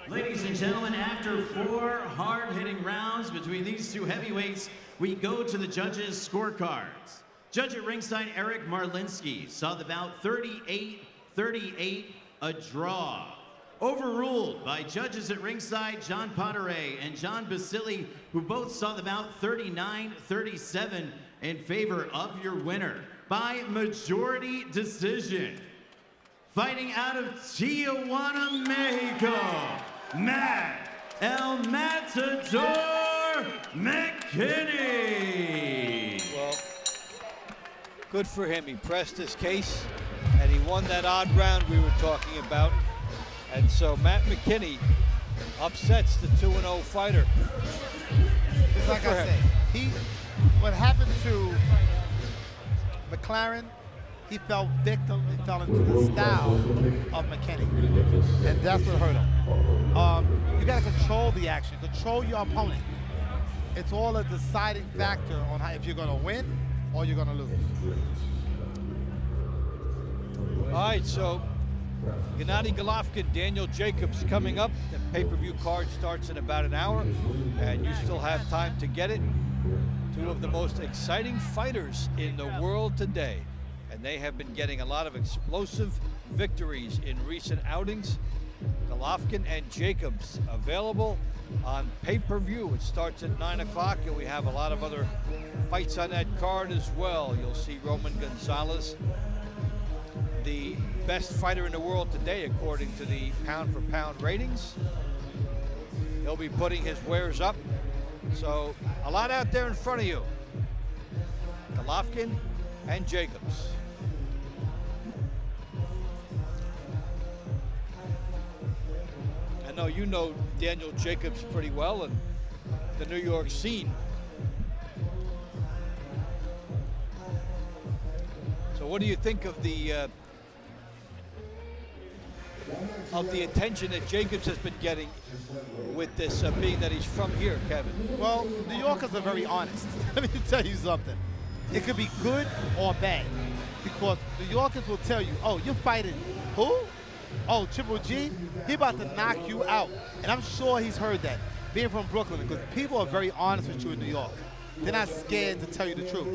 Ladies and gentlemen, after 4 hard-hitting rounds between these 2 heavyweights, we go to the judges' scorecards. Judge at ringside, Eric Marlinski, saw the bout 38-38, a draw. Overruled by judges at ringside, John Potteray and John Basili, who both saw the bout 39-37 in favor of your winner by majority decision. Fighting out of Tijuana, Mexico, Matt El Matador McKinney. Well, good for him. He pressed his case, and he won that odd round we were talking about. And so Matt McKinney upsets the 2-0 fighter. It's like I said, what happened to McLaren, he fell victim, he fell into the style of McKinney. And that's what hurt him. You got to control the action, control your opponent. It's all a deciding factor on how, if you're going to win or you're going to lose. All right, so Gennady Golovkin, Daniel Jacobs coming up. The pay-per-view card starts in about an hour, and you still have time to get it. Two of the most exciting fighters in the world today, and they have been getting a lot of explosive victories in recent outings. Golovkin and Jacobs available on pay-per-view. It starts at 9 o'clock, and we have a lot of other fights on that card as well. You'll see Roman Gonzalez, the best fighter in the world today according to the pound-for-pound ratings. He'll be putting his wares up. So a lot out there in front of you. Golovkin and Jacobs. I know you know Daniel Jacobs pretty well and the New York scene. So what do you think of the attention that Jacobs has been getting with this, being that he's from here, Kevin? Well, New Yorkers are very honest. Let me tell you something. It could be good or bad, because New Yorkers will tell you, oh, you're fighting who? Oh, Triple G? He about to knock you out. And I'm sure he's heard that, being from Brooklyn, because people are very honest with you in New York. They're not scared to tell you the truth.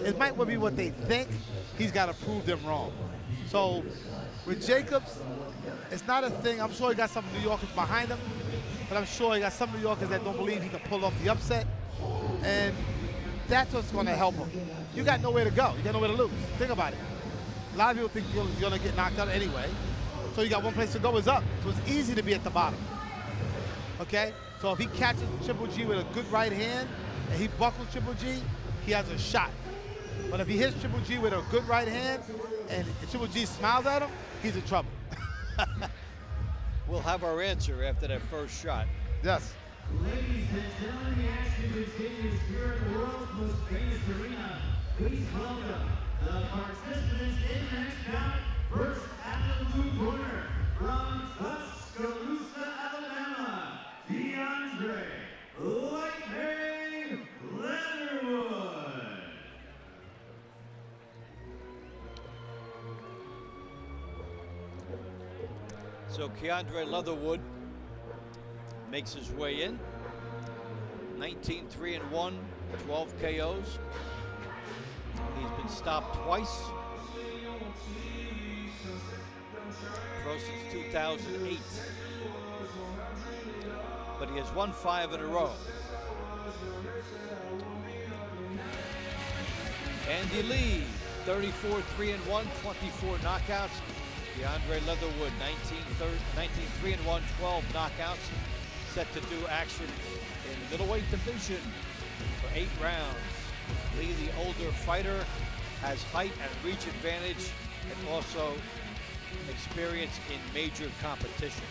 It might well be what they think. He's got to prove them wrong. So with Jacobs, it's not a thing. I'm sure he got some New Yorkers behind him, but I'm sure he got some New Yorkers that don't believe he can pull off the upset, and that's what's going to help him. You got nowhere to go. You got nowhere to lose. Think about it. A lot of people think you're going to get knocked out anyway, so you got one place to go is up. So it's easy to be at the bottom. Okay? So if he catches Triple G with a good right hand and he buckles Triple G, he has a shot. But if he hits Triple G with a good right hand and Triple G smiles at him, he's in trouble. We'll have our answer after that first shot. Yes. Ladies and gentlemen, we ask you to continue to spirit the world's most famous arena. Please welcome the participants in the next bout. First at the blue corner, from Tuscaloosa, Alabama, DeAndre Lightning Leatherwood. So Keandre Leatherwood makes his way in. 19-3-1, 12 KOs. He's been stopped twice. Pro since 2008. But he has won 5 in a row. Andy Lee, 34-3-1, 24 knockouts. Keandre Leatherwood, 19-3-1, 12 knockouts. Set to do action in the middleweight division for 8 rounds. Lee, the older fighter, has height and reach advantage and also experience in major competition.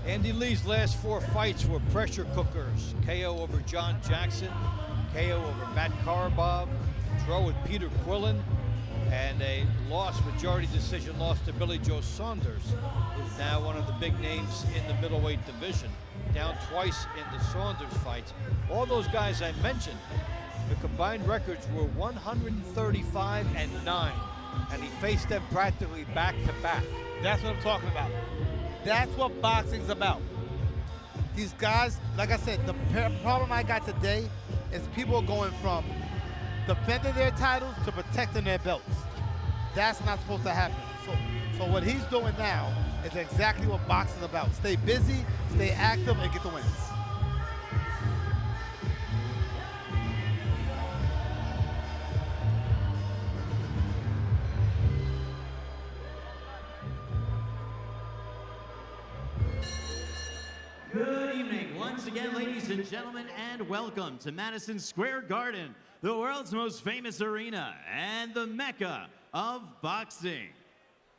Andy Lee's last 4 fights were pressure cookers. KO over John Jackson, KO over Matt Karabov, draw with Peter Quillen, and a majority decision loss to Billy Joe Saunders, who's now one of the big names in the middleweight division. Down twice in the Saunders fights. All those guys I mentioned, the combined records were 135-9 and he faced them practically back to back. That's what I'm talking about. That's what boxing's about. These guys, like I said, the problem I got today is people going from defending their titles to protecting their belts. That's not supposed to happen. So what he's doing now is exactly what boxing's about. Stay busy, stay active, and get the wins. Good evening once again, ladies and gentlemen, and welcome to Madison Square Garden, the world's most famous arena and the mecca of boxing.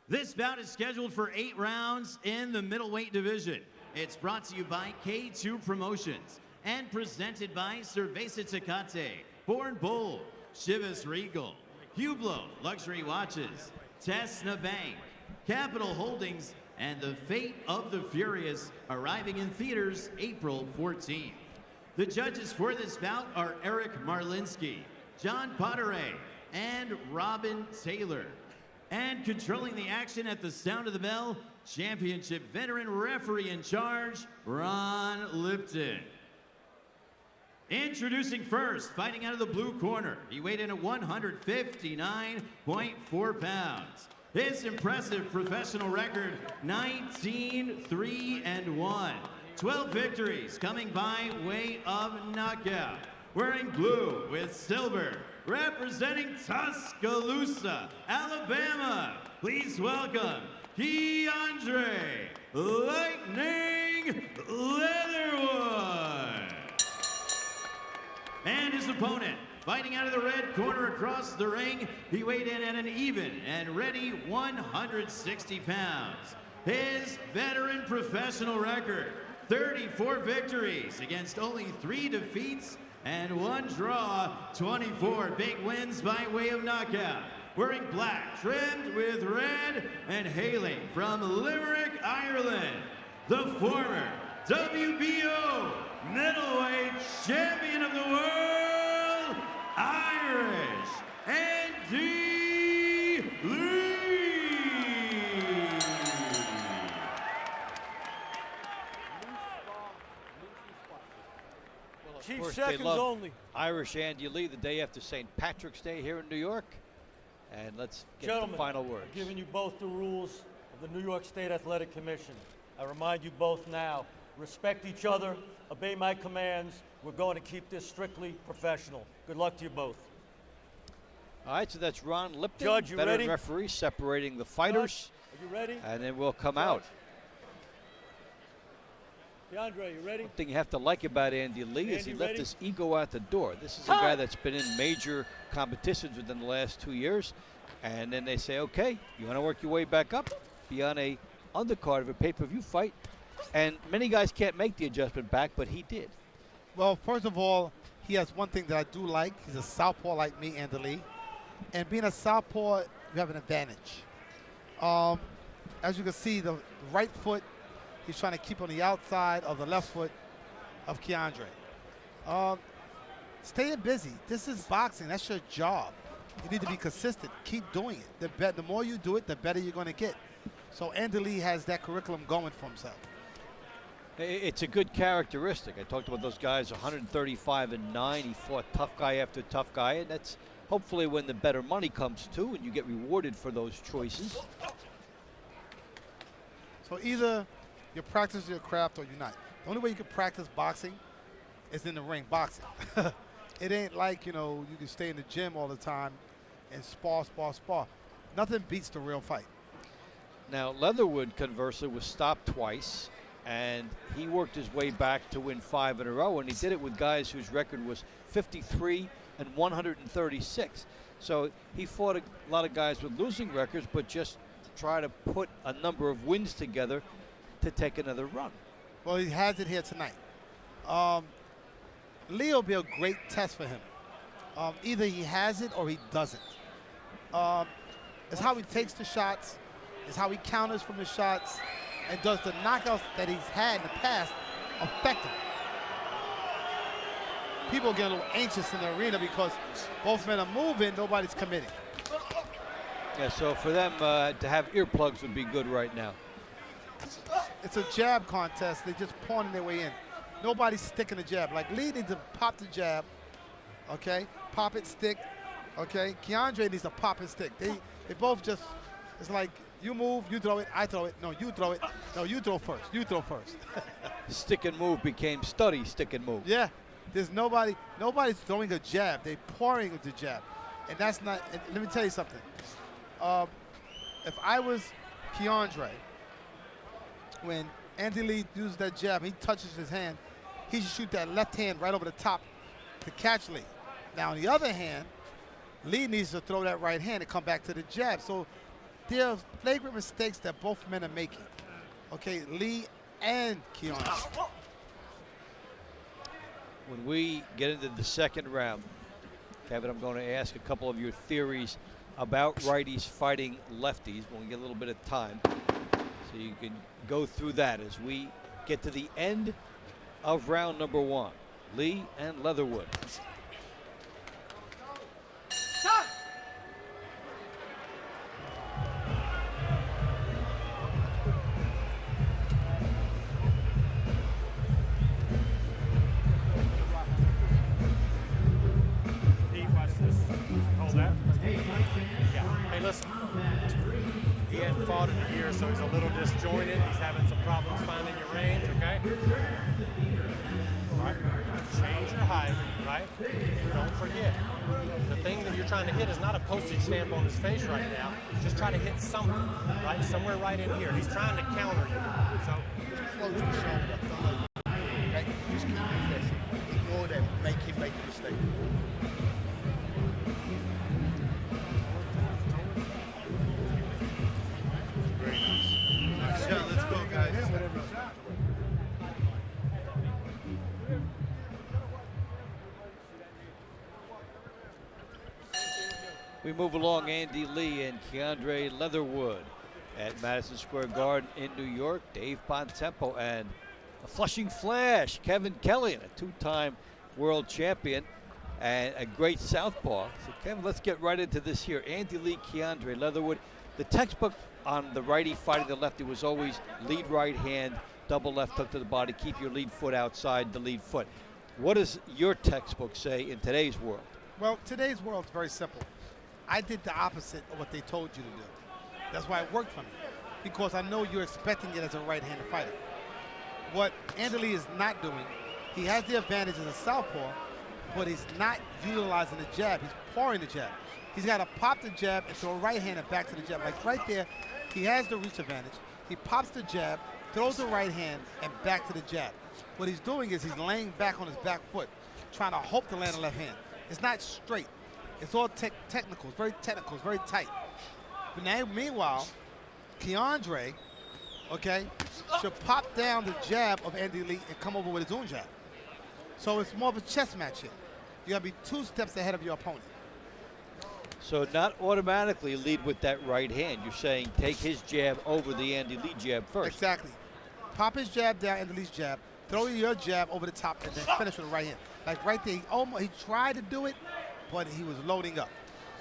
This bout is scheduled for 8 rounds in the middleweight division. It's brought to you by K2 Promotions and presented by Cerveza Tecate, Born Bold, Chivas Regal, Hublot Luxury Watches, Tesna Bank, Capital Holdings, and The Fate of the Furious, arriving in theaters April 14th. The judges for this bout are Eric Marlinsky, John Potteray, and Robin Taylor. And controlling the action at the sound of the bell, championship veteran referee in charge, Ron Lipton. Introducing first, fighting out of the blue corner, he weighed in at 159.4 pounds. His impressive professional record, 19-3-1. 12 victories coming by way of knockout. Wearing blue with silver, representing Tuscaloosa, Alabama. Please welcome Keandre Lightning Leatherwood. And his opponent, fighting out of the red corner across the ring, he weighed in at an even and ready 160 pounds. His veteran professional record, 34 victories against only 3 defeats and 1 draw, 24 big wins by way of knockout. Wearing black, trimmed with red, and hailing from Limerick, Ireland, the former WBO middleweight champion of the world, Irish Andy Lee. Chief, seconds only. Irish Andy Lee the day after St. Patrick's Day here in New York. And let's get the final words. I've given you both the rules of the New York State Athletic Commission. I remind you both now, respect each other, obey my commands. We're going to keep this strictly professional. Good luck to you both. All right, so that's Ron Lipton, Judge, you veteran ready? referee, separating the fighters. Judge, are you ready? And then we'll come Judge. out. Keandre, you ready? One thing you have to like about Andy Lee is he Andy, left ready? his ego out the door. This is a guy that's been in major competitions within the last 2 years. And then they say, okay, you want to work your way back up? Be on a undercard of a pay-per-view fight. And many guys can't make the adjustment back, but he did. Well, first of all, he has one thing that I do like. He's a southpaw like me, Andy Lee. And being a southpaw, you have an advantage. As you can see, the right foot, he's trying to keep on the outside of the left foot of Keandre. Staying busy. This is boxing. That's your job. You need to be consistent. Keep doing it. The more you do it, the better you're going to get. So Andy Lee has that curriculum going for himself. It's a good characteristic. I talked about those guys, 135-9. He fought tough guy after tough guy, and that's hopefully when the better money comes too, and you get rewarded for those choices. So either you practice your craft or you're not. The only way you can practice boxing is in the ring boxing. It ain't like, you know, you can stay in the gym all the time and spar. Nothing beats the real fight. Now, Leatherwood, conversely, was stopped twice, and he worked his way back to win 5 in a row, and he did it with guys whose record was 53 and 136. So he fought a lot of guys with losing records, but just try to put a number of wins together to take another run. Well, he has it here tonight. Lee will be a great test for him. Either he has it or he doesn't. It's how he takes the shots, it's how he counters from the shots, and does the knockouts that he's had in the past affect him. People get a little anxious in the arena because both men are moving, nobody's committing. Yeah, so for them to have earplugs would be good right now. It's a jab contest. They're just pawning their way in. Nobody's sticking the jab. Like Lee needs to pop the jab, okay? Pop it, stick, okay? Keandre needs to pop and stick. They both just, it's like you move, you throw it, I throw it. No, you throw it. No, you throw first. You throw first. Stick and move became study stick and move. Yeah, there's nobody's throwing a jab. They're pouring the jab. And that's not, and let me tell you something. If I was Keandre, when Andy Lee uses that jab, he touches his hand, he should shoot that left hand right over the top to catch Lee. Now, on the other hand, Lee needs to throw that right hand and come back to the jab. So there are flagrant mistakes that both men are making. Okay, Lee and Keandre. When we get into the second round, Kevin, I'm going to ask a couple of your theories about righties fighting lefties when we get a little bit of time. So you can go through that as we get to the end of round number 1. Lee and Leatherwood. He hadn't fought in a year, so he's a little disjointed. He's having some problems finding your range, okay? All right, change your height, right? Don't forget, the thing that you're trying to hit is not a postage stamp on his face right now. Just try to hit something, right? Somewhere right in here. He's trying to counter you. So, okay? Just keep pressing. Ignore them. Make him make a mistake. Let's go, guys. We move along. Andy Lee and Keandre Leatherwood at Madison Square Garden in New York. Dave Bontempo and a Flushing Flash, Kevin Kelly, a two-time world champion and a great southpaw. So, Kevin, let's get right into this here. Andy Lee, Keandre Leatherwood. The textbook on the righty fighting the lefty was always lead right hand, double left hook to the body, keep your lead foot outside the lead foot. What does your textbook say in today's world? Well, today's world is very simple. I did the opposite of what they told you to do. That's why it worked for me, because I know you're expecting it as a right-handed fighter. What Andy Lee is not doing, he has the advantage as a southpaw, but he's not utilizing the jab. He's pouring the jab. He's got to pop the jab and throw a right hand and back to the jab. Like right there, he has the reach advantage. He pops the jab, throws the right hand, and back to the jab. What he's doing is he's laying back on his back foot, trying to hope to land the left hand. It's not straight. It's all technical. It's very technical. It's very tight. But now, meanwhile, Keandre, okay, should pop down the jab of Andy Lee and come over with his own jab. So it's more of a chess match here. You got to be 2 steps ahead of your opponent. So not automatically lead with that right hand. You're saying take his jab over the Andy Lee jab first. Exactly. Pop his jab down, Andy Lee's jab, throw your jab over the top, and then finish with the right hand. Like right there, he tried to do it, but he was loading up.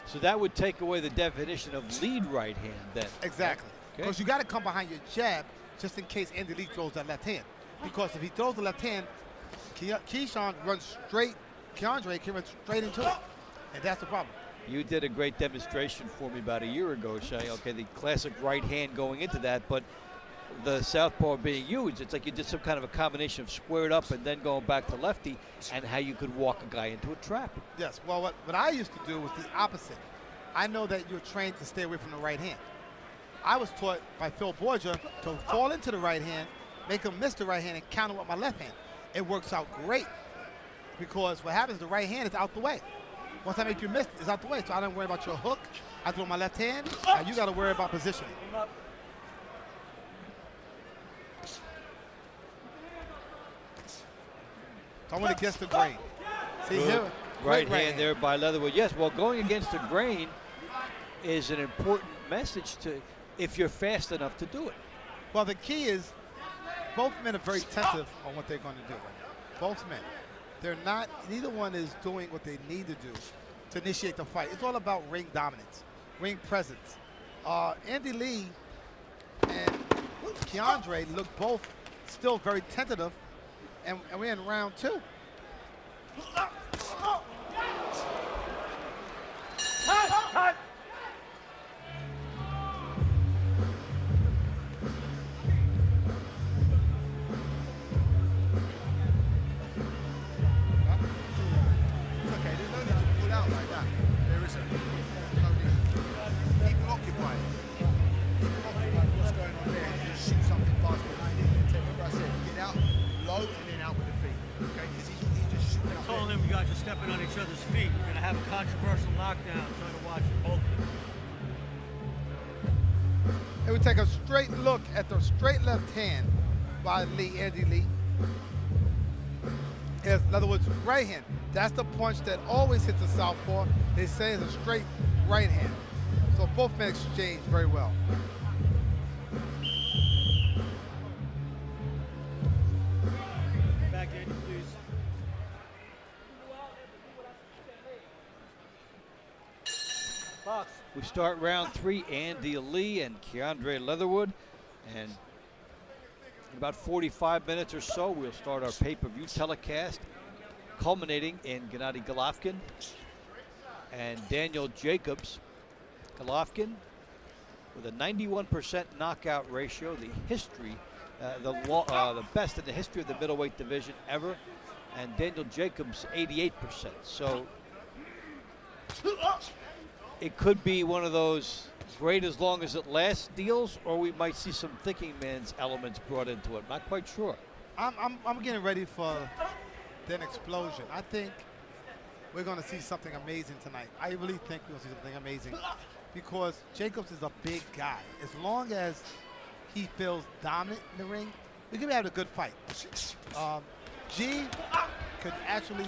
So that would take away the definition of lead right hand then. Exactly. Because you got to come behind your jab just in case Andy Lee throws that left hand. Because if he throws the left hand, Keandre runs straight into it. And that's the problem. You did a great demonstration for me about a year ago, saying, okay, the classic right hand going into that, but the southpaw being used, it's like you did some kind of a combination of squared up and then going back to lefty, and how you could walk a guy into a trap. Yes, well, what I used to do was the opposite. I know that you're trained to stay away from the right hand. I was taught by Phil Borgia to fall into the right hand, make him miss the right hand, and counter with my left hand. It works out great because what happens, the right hand is out the way. Once I make you miss, it's out the way, so I don't worry about your hook. I throw my left hand, and you got to worry about positioning. So I went against the grain. See here, right hand there by Leatherwood. Yes, well, going against the grain is an important message to if you're fast enough to do it. Well, the key is both men are very attentive on what they're going to do. Both men. They're not, neither one is doing what they need to do to initiate the fight. It's all about ring dominance, ring presence. Andy Lee and Keandre look both still very tentative, and we're in round 2. Time. It's okay, there's no need to pull out like that. There isn't. No need. Keep them occupied. Keep them occupied. What's going on there? And just shoot something fast behind it. Take what I said. Get out low and then out with the feet. Okay? Because he's just shooting up Telling there. them you guys are stepping on each other's feet. You're gonna have a controversial knockdown. Try to watch it, both of you. And we take a straight look at the straight left hand by Andy Lee. Here's Leatherwood's right hand. That's the punch that always hits the southpaw. They say it's a straight right hand. So both men exchange very well. Back, Andy, please. Box. We start round 3, Andy Lee and Keandre Leatherwood. And in about 45 minutes or so, we'll start our pay-per-view telecast, culminating in Gennady Golovkin and Daniel Jacobs. Golovkin with a 91% knockout ratio, the history, the best in the history of the middleweight division ever, and Daniel Jacobs 88%. So it could be one of those great as long as it lasts deals, or we might see some thinking man's elements brought into it. Not quite sure. I'm getting ready for an explosion. I think we're going to see something amazing tonight. I really think we're going to see something amazing because Jacobs is a big guy. As long as he feels dominant in the ring, we could have a good fight. G could actually,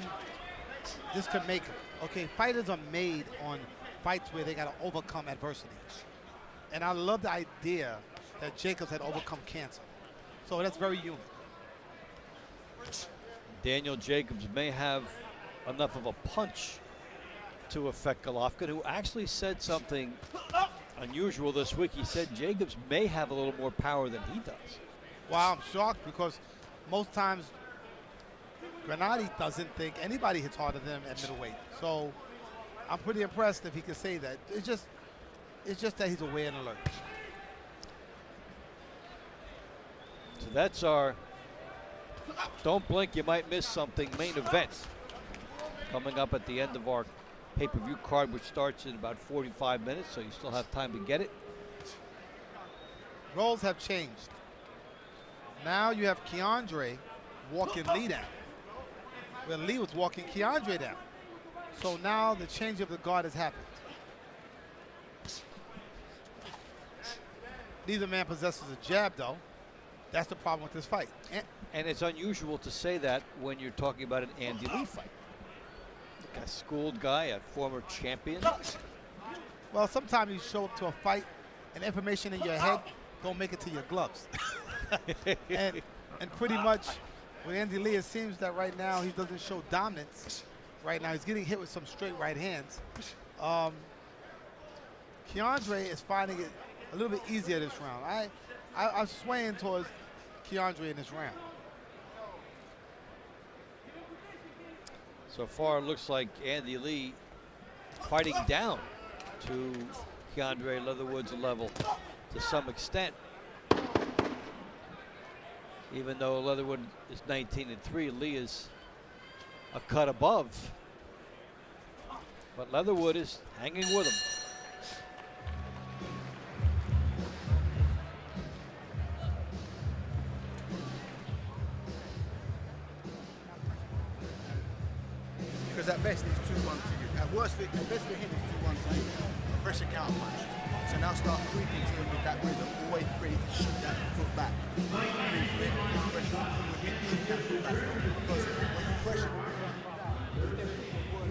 this could make him. Okay, fighters are made on fights where they got to overcome adversity. And I love the idea that Jacobs had overcome cancer. So that's very human. Daniel Jacobs may have enough of a punch to affect Golovkin, who actually said something unusual this week. He said Jacobs may have a little more power than he does. Wow, I'm shocked because most times Gennady doesn't think anybody hits harder than him at middleweight. So I'm pretty impressed if he could say that. It's just that he's aware and alert. So that's our don't blink, you might miss something main event coming up at the end of our pay-per-view card, which starts in about 45 minutes, so you still have time to get it. Roles have changed. Now you have Keandre walking Lee down, where Lee was walking Keandre down. So now the change of the guard has happened. Neither man possesses a jab, though. That's the problem with this fight. And it's unusual to say that when you're talking about an Andy Lee fight. Like a schooled guy, a former champion. Well, sometimes you show up to a fight and information in your head don't make it to your gloves. and pretty much with Andy Lee, it seems that right now he doesn't show dominance. Right now he's getting hit with some straight right hands. Keandre is finding it a little bit easier this round. I'm swaying towards Keandre in this round. So far, it looks like Andy Lee fighting down to Keandre Leatherwood's level to some extent. Even though Leatherwood is 19-3, Lee is a cut above. But Leatherwood is hanging with him. Because at best it's 2-1 to you. At worst, at best for him it's 2-1 to you. Pressure counter punch. So now start creeping to him with that rhythm, always ready to shoot that foot back. Because when you pressure.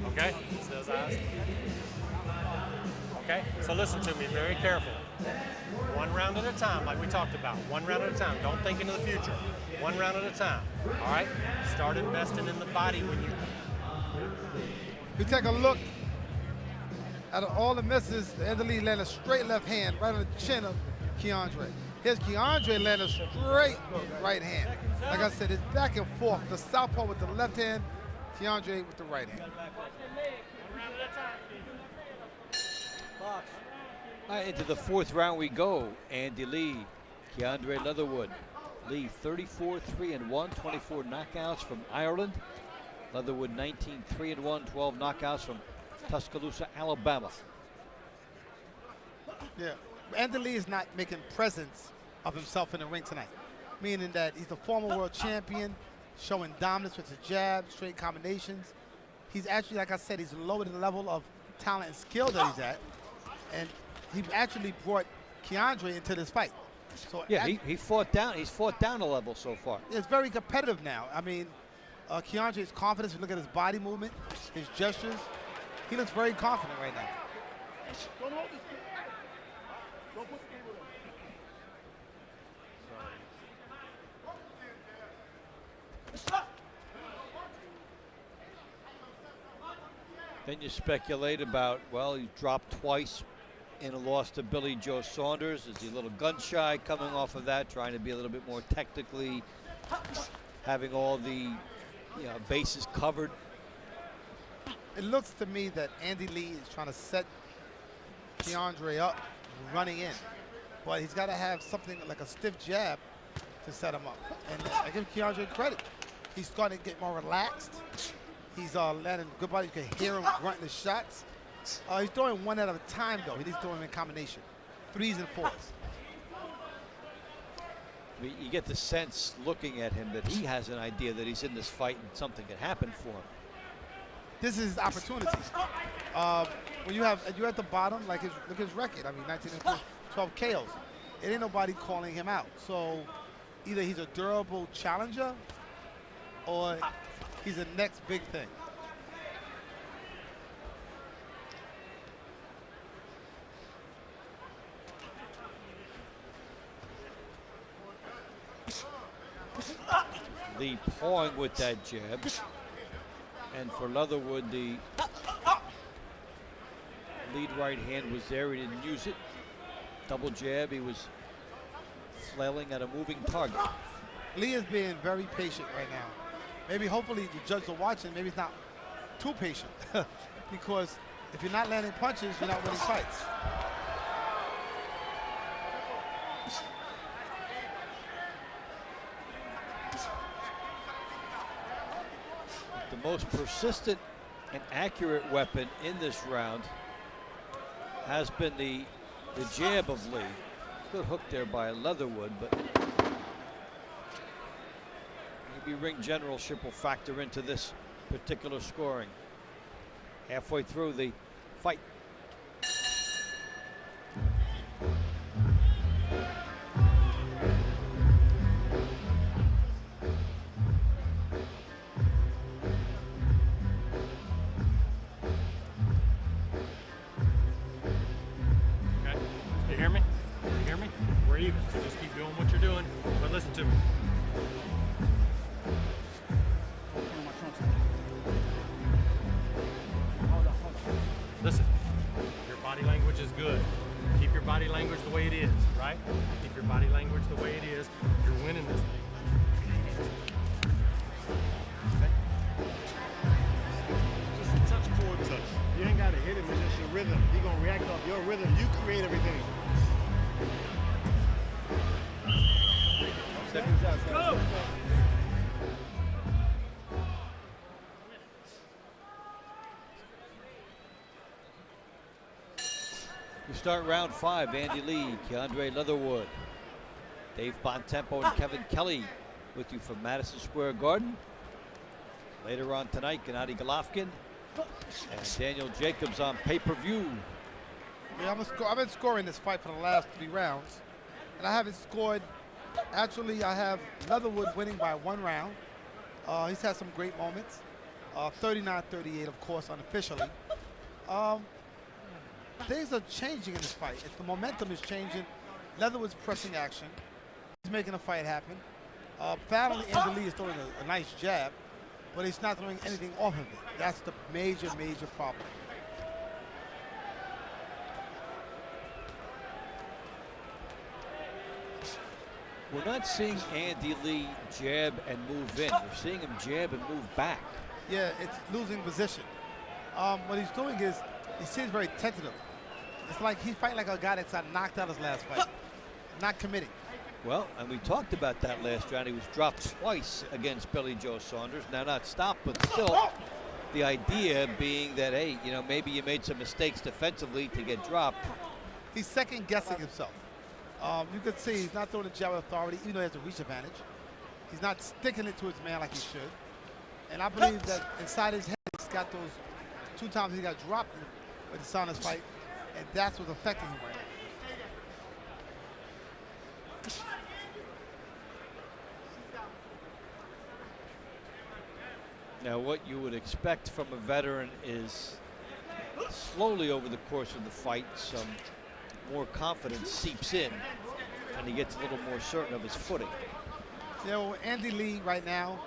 Okay, says eyes. Okay, so listen to me very careful. One round at a time, like we talked about. One round at a time. Don't think into the future. One round at a time. All right? Start investing in the body when you. We take a look Out of all the misses, Andy Lee landed a straight left hand right on the chin of Keandre. Here's Keandre landing a straight right hand. Like I said, it's back and forth. The southpaw with the left hand, Keandre with the right hand. All right, into the fourth round we go. Andy Lee, Keandre Leatherwood. Lee 34-3-1, 24 knockouts from Ireland. Leatherwood 19-3-1, 12 knockouts from Tuscaloosa, Alabama. Yeah, Andy Lee is not making presence of himself in the ring tonight, meaning that he's the former world champion, showing dominance with his jab, straight combinations. He's actually, like I said, he's lowered the level of talent and skill that he's at, and he actually brought Keandre into this fight. So yeah, he fought down. He's fought down a level so far. It's very competitive now. I mean, Keandre's confidence. You look at his body movement, his gestures. He looks very confident right now. Then you speculate about, well, he dropped twice in a loss to Billy Joe Saunders. Is he a little gun shy coming off of that, trying to be a little bit more technically, having all the bases covered? It looks to me that Andy Lee is trying to set Keandre up, running in. But he's got to have something like a stiff jab to set him up. And I give Keandre credit. He's starting to get more relaxed. He's landing good body. You can hear him grunting his shots. He's throwing one at a time, though. He's throwing in combination, 3s and 4s. You get the sense looking at him that he has an idea that he's in this fight and something can happen for him. This is his opportunity. When you're at the bottom, like look at his record. I mean, 19 and 12 KOs. It ain't nobody calling him out. So either he's a durable challenger or he's the next big thing. Lee pawing with that jab. And for Leatherwood, the lead right hand was there. He didn't use it. Double jab. He was flailing at a moving target. Lee is being very patient right now. Maybe, hopefully, the judge are watching. Maybe he's not too patient. Because if you're not landing punches, you're not winning fights. The most persistent and accurate weapon in this round has been the jab of Lee. Good hook there by Leatherwood, but maybe ring generalship will factor into this particular scoring. Halfway through the fight. Listen to me. Listen, your body language is good. Keep your body language the way it is, right? Keep your body language the way it is. You're winning this thing. Okay? Just a touch forward touch. You ain't got to hit him, it's just your rhythm. He gonna react off your rhythm. You create everything. Go! We start round 5. Andy Lee, Keandre Leatherwood, Dave Bontempo, and Kevin Kelly with you from Madison Square Garden. Later on tonight, Gennady Golovkin and Daniel Jacobs on pay-per-view. Yeah, I've been scoring this fight for the last 3 rounds, and I haven't scored. Actually, I have Leatherwood winning by 1 round. He's had some great moments. 39-38, of course, unofficially. Things are changing in this fight. The momentum is changing. Leatherwood's pressing action. He's making a fight happen. Finally, Andy Lee is throwing a nice jab, but he's not throwing anything off of it. That's the major, major problem. We're not seeing Andy Lee jab and move in. We're seeing him jab and move back. Yeah, it's losing position. What he's doing is he seems very tentative. It's like he's fighting like a guy that's got knocked out his last fight, not committing. Well, and we talked about that last round. He was dropped twice against Billy Joe Saunders. Now not stopped, but still the idea being that, hey, you know, maybe you made some mistakes defensively to get dropped. He's second guessing himself. You can see he's not throwing the jab with authority, even though he has a reach advantage. He's not sticking it to his man like he should. And I believe that inside his head, he's got those 2 times he got dropped with the Saunders fight, and that's what's affecting him right Now, what you would expect from a veteran is slowly over the course of the fight, some more confidence seeps in, and he gets a little more certain of his footing. You know, Andy Lee right now,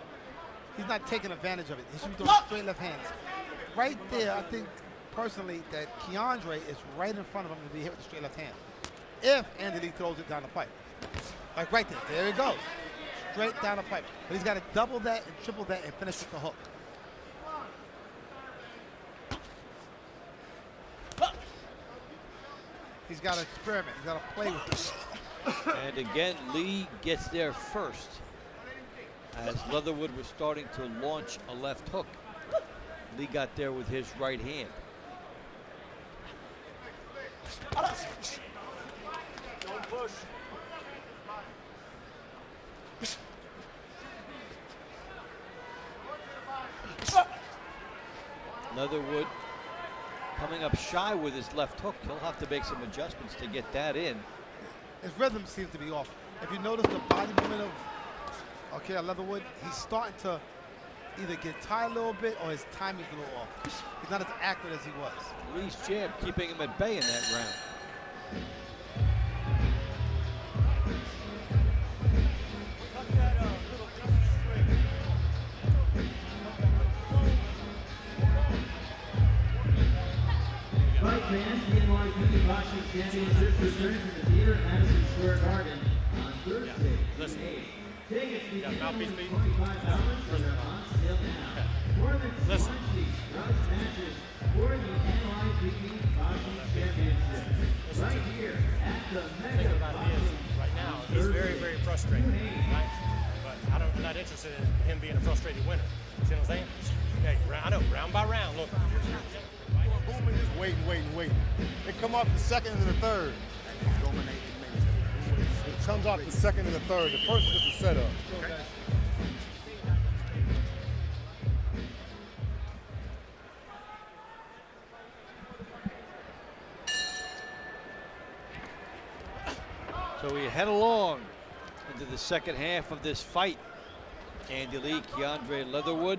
he's not taking advantage of it. He should be throwing straight left hands. Right there, I think personally that Keandre is right in front of him to be hit with the straight left hand. If Andy Lee throws it down the pipe. Like right there, there it goes. Straight down the pipe. But he's got to double that and triple that and finish with the hook. He's got to experiment. He's got to play with it. And again, Lee gets there first as Leatherwood was starting to launch a left hook. Lee got there with his right hand. Don't push. Leatherwood coming up shy with his left hook. He'll have to make some adjustments to get that in. His rhythm seems to be off. If you notice the body movement of Leatherwood, he's starting to either get tired a little bit or his timing's a little off. He's not as accurate as he was. Lee's jab keeping him at bay in that round. Fight fans, the NYPD Boxing Championships returns to the theater at Madison Square Garden on Thursday. Listen. Tickets You got a mouthpiece beat? $25 and are on sale now. More than 20 Listen. drugs matches for the NYPD Boxing Championship. Right here at the The thing Mega about it is, Boxing. right now, he's very, very frustrated, right? But I'm not interested in him being a frustrated winner. See what I'm saying? Okay, I know, round by round, look. Booming is waiting. It come off the second and the third. It comes off the second and the third. The first is just a setup. Okay. So we head along into the second half of this fight. Andy Lee, Keandre Leatherwood.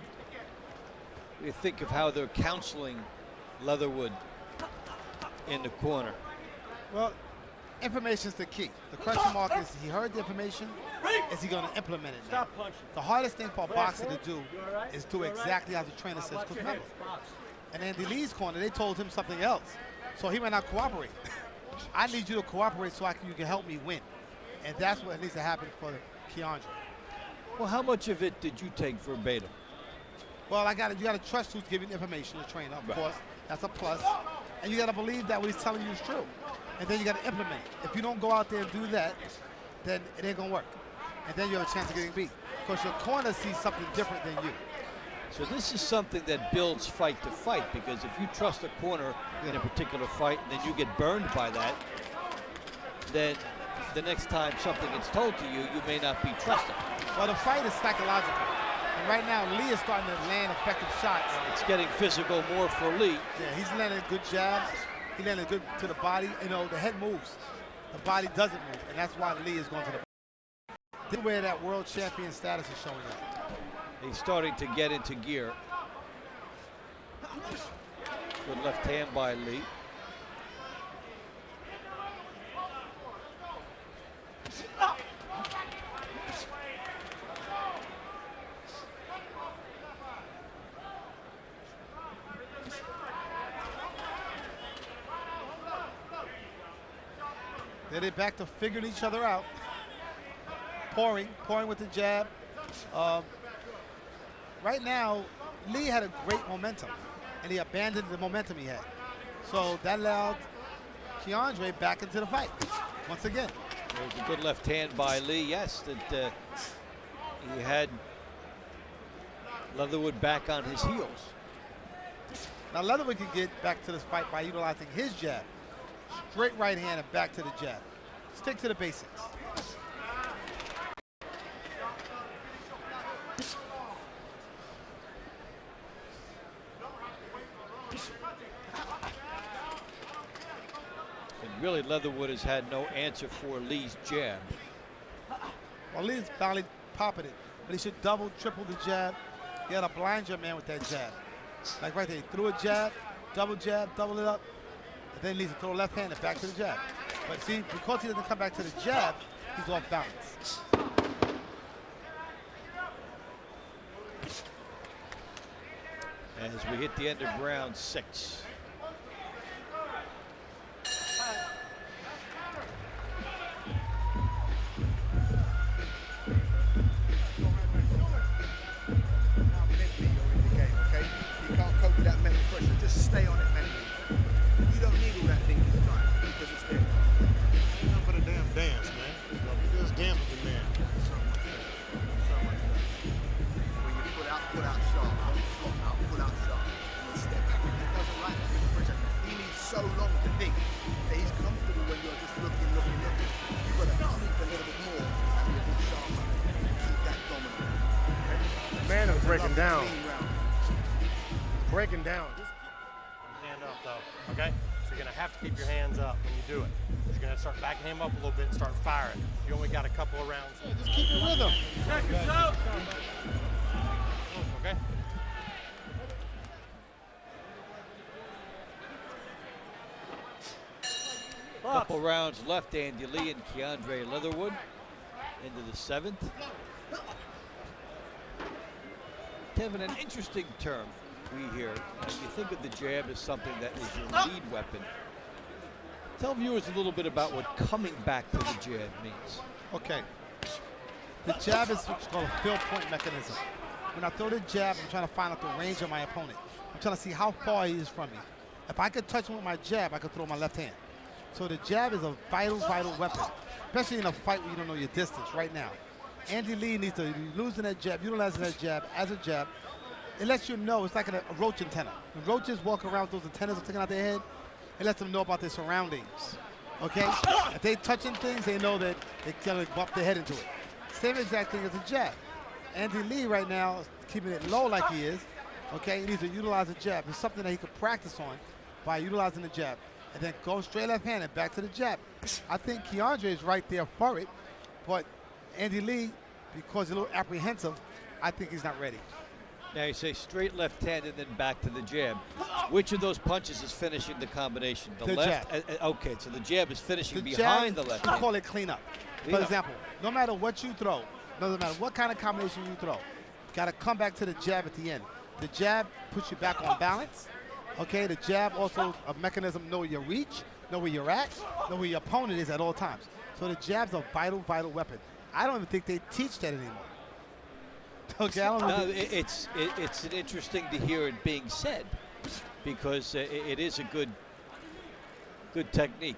We think of how they're counseling Leatherwood in the corner. Well, information is the key. The question mark is, he heard the information, is he going to implement it now? Stop punching. The hardest thing for a boxer to do is do exactly as the trainer says. Because remember, in Andy Lee's corner, they told him something else. So he might not cooperate. I need you to cooperate so you can help me win. And that's what needs to happen for Keandre. Well, how much of it did you take verbatim? Well, you got to trust who's giving information, the trainer, of course. That's a plus. And you got to believe that what he's telling you is true. And then you got to implement it. If you don't go out there and do that, then it ain't going to work. And then you have a chance of getting beat. Because your corner sees something different than you. So this is something that builds fight to fight, because if you trust a corner in a particular fight and then you get burned by that, then the next time something gets told to you, you may not be trusted. Well, the fight is psychological. And right now, Lee is starting to land effective shots. It's getting physical more for Lee. Yeah, he's landing good jabs. He landed good to the body. You know, the head moves. The body doesn't move. And that's why Lee is going to the body. This is where that world champion status is showing up. He's starting to get into gear. Good left hand by Lee. Then they're back to figuring each other out. pouring with the jab. Right now, Lee had a great momentum, and he abandoned the momentum he had. So that allowed Keandre back into the fight once again. There's a good left hand by Lee. Yes, that he had Leatherwood back on his heels. Now Leatherwood can get back to this fight by utilizing his jab. Straight right hand and back to the jab. Stick to the basics. And really, Leatherwood has had no answer for Lee's jab. Well, Lee's finally popping it, but he should double, triple the jab. You gotta blind your man with that jab. Like right there, he threw a jab, double it up, and then he needs to throw a left hand and back to the jab. But see, because he doesn't come back to the jab, he's off balance. As we hit the end of round 6. Just stay on it mentally. You don't need all that thinking time because it's there. Ain't nothing but a damn dance, man. Just dance with the man. So much better. So much better. When you pull out sharp, don't flop out, pull out sharp. And then step back. He doesn't like that pressure. He needs so long to think that he's comfortable when you're just looking. You've got to think a little bit more and be a bit sharper. Keep that dominant. Okay? The man is breaking down. Breaking down. Up though, okay? So you're gonna have to keep your hands up when you do it. You're gonna start backing him up a little bit and start firing. You only got a couple of rounds. Yeah, just keep your rhythm. Okay? Couple rounds left, Andy Lee and Keandre Leatherwood into the 7th. Kevin, an interesting term we hear. You think of the jab as something that is your lead weapon. Tell viewers a little bit about what coming back to the jab means. Okay. The jab is what's called a fill point mechanism. When I throw the jab, I'm trying to find out the range of my opponent. I'm trying to see how far he is from me. If I could touch him with my jab, I could throw my left hand. So the jab is a vital weapon, especially in a fight where you don't know your distance right now. Andy Lee needs to be losing that jab, utilizing that jab as a jab. It lets you know, it's like a roach antenna. When roaches walk around with those antennas sticking out their head, it lets them know about their surroundings, okay? If they touching things, they know that they're gonna bump their head into it. Same exact thing as a jab. Andy Lee right now is keeping it low like he is, okay? He needs to utilize a jab. It's something that he could practice on by utilizing the jab. And then go straight left hand and back to the jab. I think Keandre is right there for it, but Andy Lee, because he's a little apprehensive, I think he's not ready. Now you say straight left hand and then back to the jab. Which of those punches is finishing the combination? The left? Jab. Okay, so the jab is finishing The behind jab, the left we hand. call it cleanup. For example, no matter what you throw, doesn't matter what kind of combination you throw, you gotta come back to the jab at the end. The jab puts you back on balance. Okay, the jab also a mechanism, know your reach, know where you're at, know where your opponent is at all times. So the jab's a vital weapon. I don't even think they teach that anymore. Okay, I don't know. It's interesting to hear it being said because it is a good technique.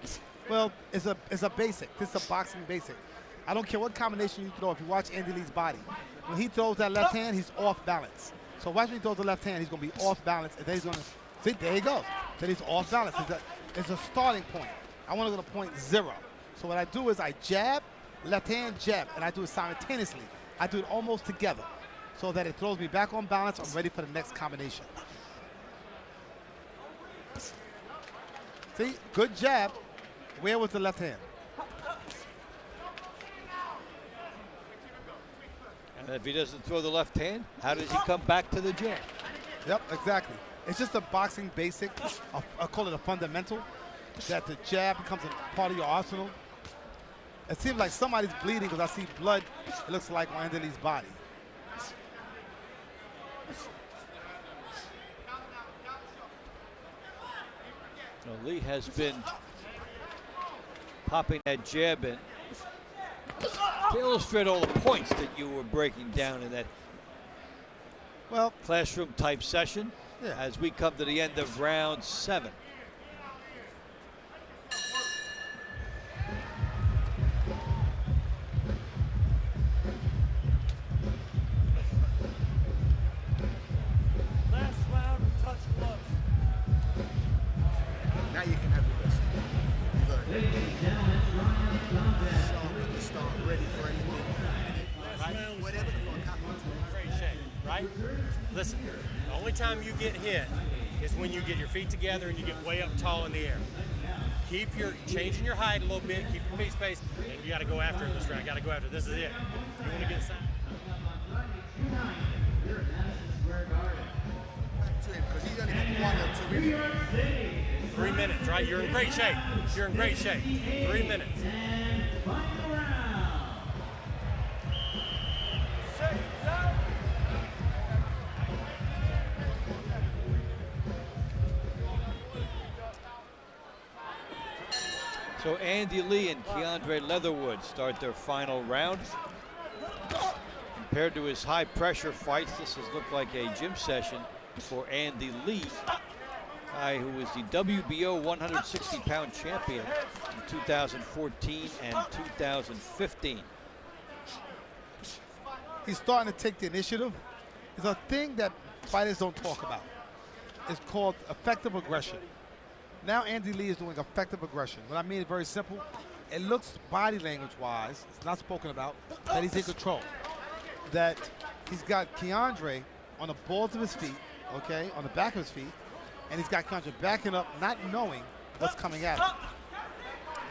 Well, it's a basic. This is a boxing basic. I don't care what combination you throw. If you watch Andy Lee's body, when he throws that left hand, he's off balance. So watch when he throws the left hand, he's going to be off balance, and then he's going to see. There he goes. Then he's off balance. It's a starting point. I want to go to point 0. So what I do is I jab, left hand, jab, and I do it simultaneously. I do it almost together, so that it throws me back on balance. I'm ready for the next combination. See, good jab. Where was the left hand? And if he doesn't throw the left hand, how does he come back to the jab? Yep, exactly. It's just a boxing basic. I call it a fundamental, that the jab becomes a part of your arsenal. It seems like somebody's bleeding because I see blood, it looks like, on Andy Lee's body. Lee has been popping that jab in. To illustrate all the points that you were breaking down in that classroom type session, as we come to the end of round 7. Last round, touch gloves. Now you can have the rest. Start ready for anything. Right? Whatever the fuck happens. Great shape, right? Listen, the only time you get hit is when you get your feet together and you get way up tall in the air. Keep your changing your height a little bit, keep your feet spaced, and you got to go after it this round. Got to go after it. This is it. You want to get some. Because he's only got 1 or 2 minutes. 3 minutes, right? You're in great shape. You're in great shape. 3 minutes. So Andy Lee and Keandre Leatherwood start their final round. Compared to his high pressure fights, this has looked like a gym session for Andy Lee, guy who was the WBO 160-pound champion in 2014 and 2015. He's starting to take the initiative. It's a thing that fighters don't talk about. It's called effective aggression. Now Andy Lee is doing effective aggression. What I mean is very simple. It looks body language-wise, it's not spoken about, that he's in control. That he's got Keandre on the balls of his feet, okay, on the back of his feet, and he's got Keandre backing up, not knowing what's coming at him.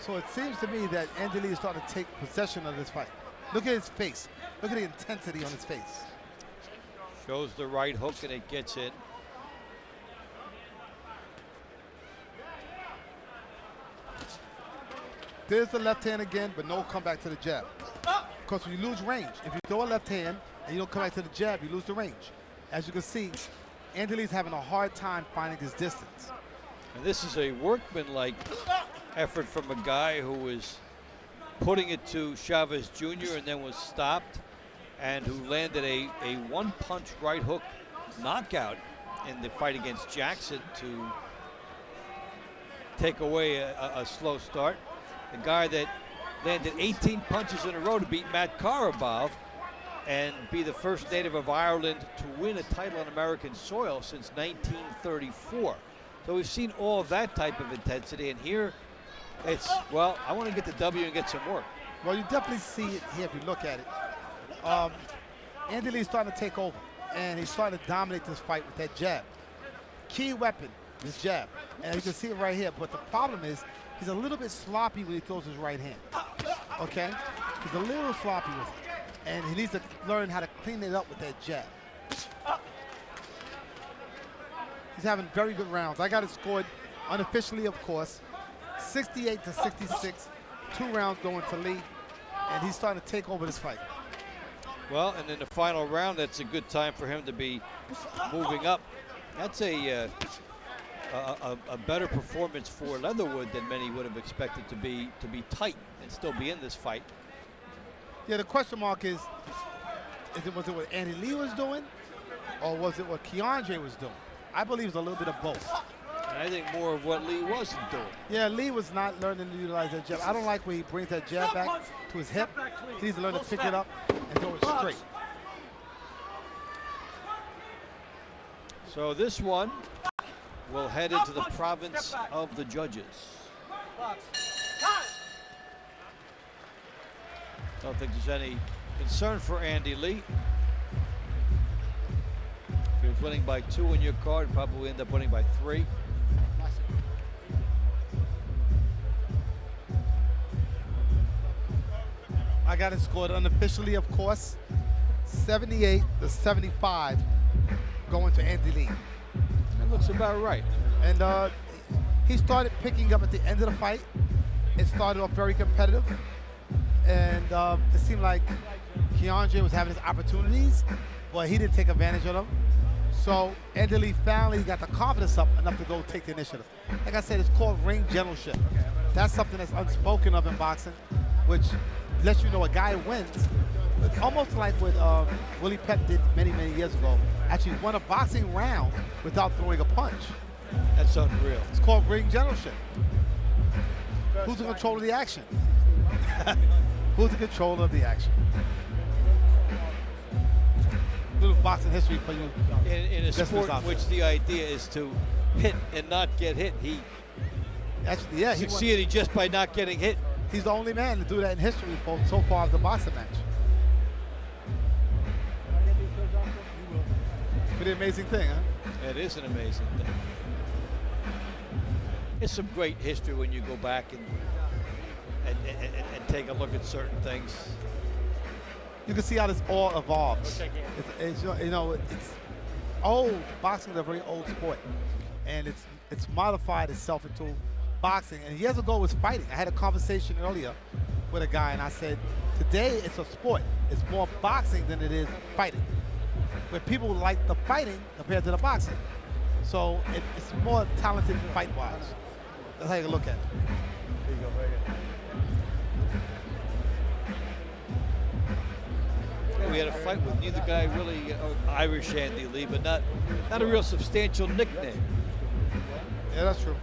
So it seems to me that Andy Lee is starting to take possession of this fight. Look at his face. Look at the intensity on his face. Shows the right hook and it gets in. There's the left hand again, but no comeback to the jab. Because when you lose range, if you throw a left hand and you don't come back to the jab, you lose the range. As you can see, Andy Lee's having a hard time finding his distance. And this is a workmanlike effort from a guy who was putting it to Chavez Jr. and then was stopped, and who landed a one-punch right hook knockout in the fight against Jackson to take away a slow start. The guy that landed 18 punches in a row to beat Matt Karabov and be the first native of Ireland to win a title on American soil since 1934. So we've seen all of that type of intensity, and here it's, well, I want to get the W and get some work. Well, you definitely see it here if you look at it. Andy Lee's starting to take over, and he's starting to dominate this fight with that jab. Key weapon, this jab. And you can see it right here, but the problem is he's a little bit sloppy when he throws his right hand, okay? He's a little sloppy with it, and he needs to learn how to clean it up with that jab. He's having very good rounds. I got it scored unofficially, of course, 68-66, 2 rounds going to Lee, and he's starting to take over this fight. Well, and in the final round, that's a good time for him to be moving up. That's a better performance for Leatherwood than many would have expected to be tight and still be in this fight. Yeah, the question mark is was it what Andy Lee was doing, or was it what Keandre was doing? I believe it's a little bit of both. And I think more of what Lee wasn't doing. Yeah, Lee was not learning to utilize that jab. I don't like when he brings that jab back to his hip. He needs to learn to pick it up and throw it straight. So this one will head into the province of the judges. Don't think there's any concern for Andy Lee. If he was winning by 2 in your card, probably end up winning by 3. I got it scored unofficially, of course, 78-75 going to Andy Lee. That looks about right. And he started picking up at the end of the fight. It started off very competitive, and it seemed like Keandre was having his opportunities, but he didn't take advantage of them. So Andy Lee finally got the confidence up enough to go take the initiative. Like I said, it's called ring generalship. That's something that's unspoken of in boxing, which lets you know a guy wins. It's almost like what Willie Pep did many, many years ago. Actually won a boxing round without throwing a punch. That's unreal. It's called ring generalship. Who's in control of the action? Who's in control of the action? Little boxing history for you. In a sport in which the idea is to hit and not get hit, he actually, yeah, succeeded just by not getting hit. He's the only man to do that in history so far as a boxing match. Pretty amazing thing, huh? It is an amazing thing. It's some great history when you go back and take a look at certain things. You can see how this all evolves. It's old. Boxing is a very old sport, and it's modified itself into boxing. And years ago it was fighting. I had a conversation earlier with a guy, and I said, today it's a sport. It's more boxing than it is fighting. Where people like the fighting compared to the boxing. So it's more talented fight-wise. That's how you look at it. There you go, right here. Yeah, we had a fight with neither guy really Irish Andy Lee, but not a real substantial nickname. Yeah, that's true.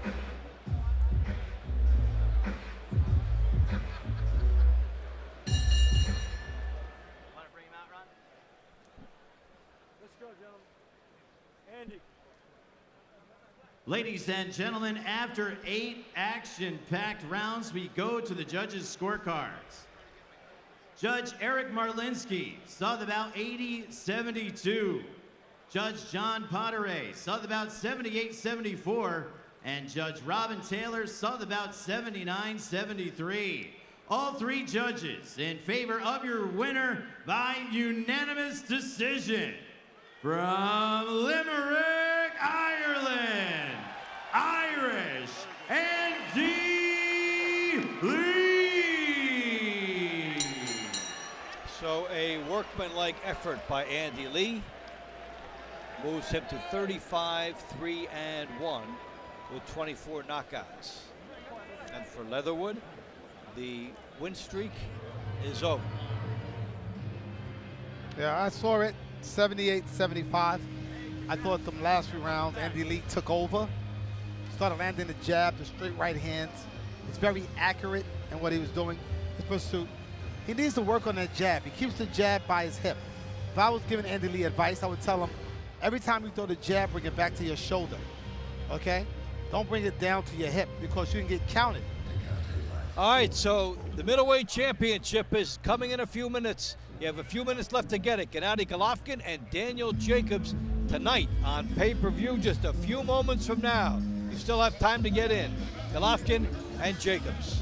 Ladies and gentlemen, after 8 action-packed rounds, we go to the judges' scorecards. Judge Eric Marlinsky saw the bout 80-72. Judge John Potteray saw the bout 78-74. And Judge Robin Taylor saw the bout 79-73. All 3 judges in favor of your winner by unanimous decision. From Limerick, Ireland, Irish Andy Lee. So a workmanlike effort by Andy Lee moves him to 35-3-1 with 24 knockouts. And for Leatherwood, the win streak is over. Yeah, I saw it. 78-75. I thought the last few rounds, Andy Lee took over. Started landing the jab, the straight right hands. He's very accurate in what he was doing, his pursuit. He needs to work on that jab. He keeps the jab by his hip. If I was giving Andy Lee advice, I would tell him, every time you throw the jab, bring it back to your shoulder, okay? Don't bring it down to your hip because you can get counted. All right, so the middleweight championship is coming in a few minutes. You have a few minutes left to get it. Gennady Golovkin and Daniel Jacobs tonight on pay-per-view just a few moments from now. You still have time to get in. Golovkin and Jacobs.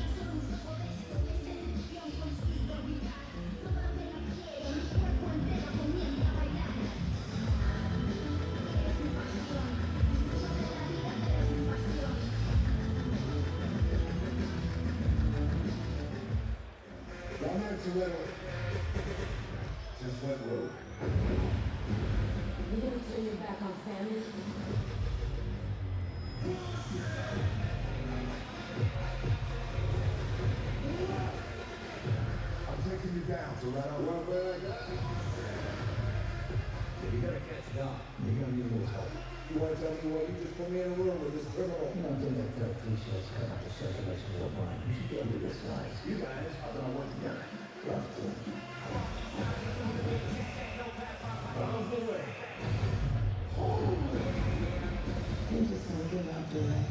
Just what road? You gonna turn your back on family? I'm taking you down to right on one way like that. If you gotta catch Doc, you're gonna need a little help. You wanna tell me what? You just put me in a room with this criminal. You don't think that cliches come out the circulation of your mind. You should be able to this nice. You guys are gonna work together. Love to. Out of the way. You just gonna get out there.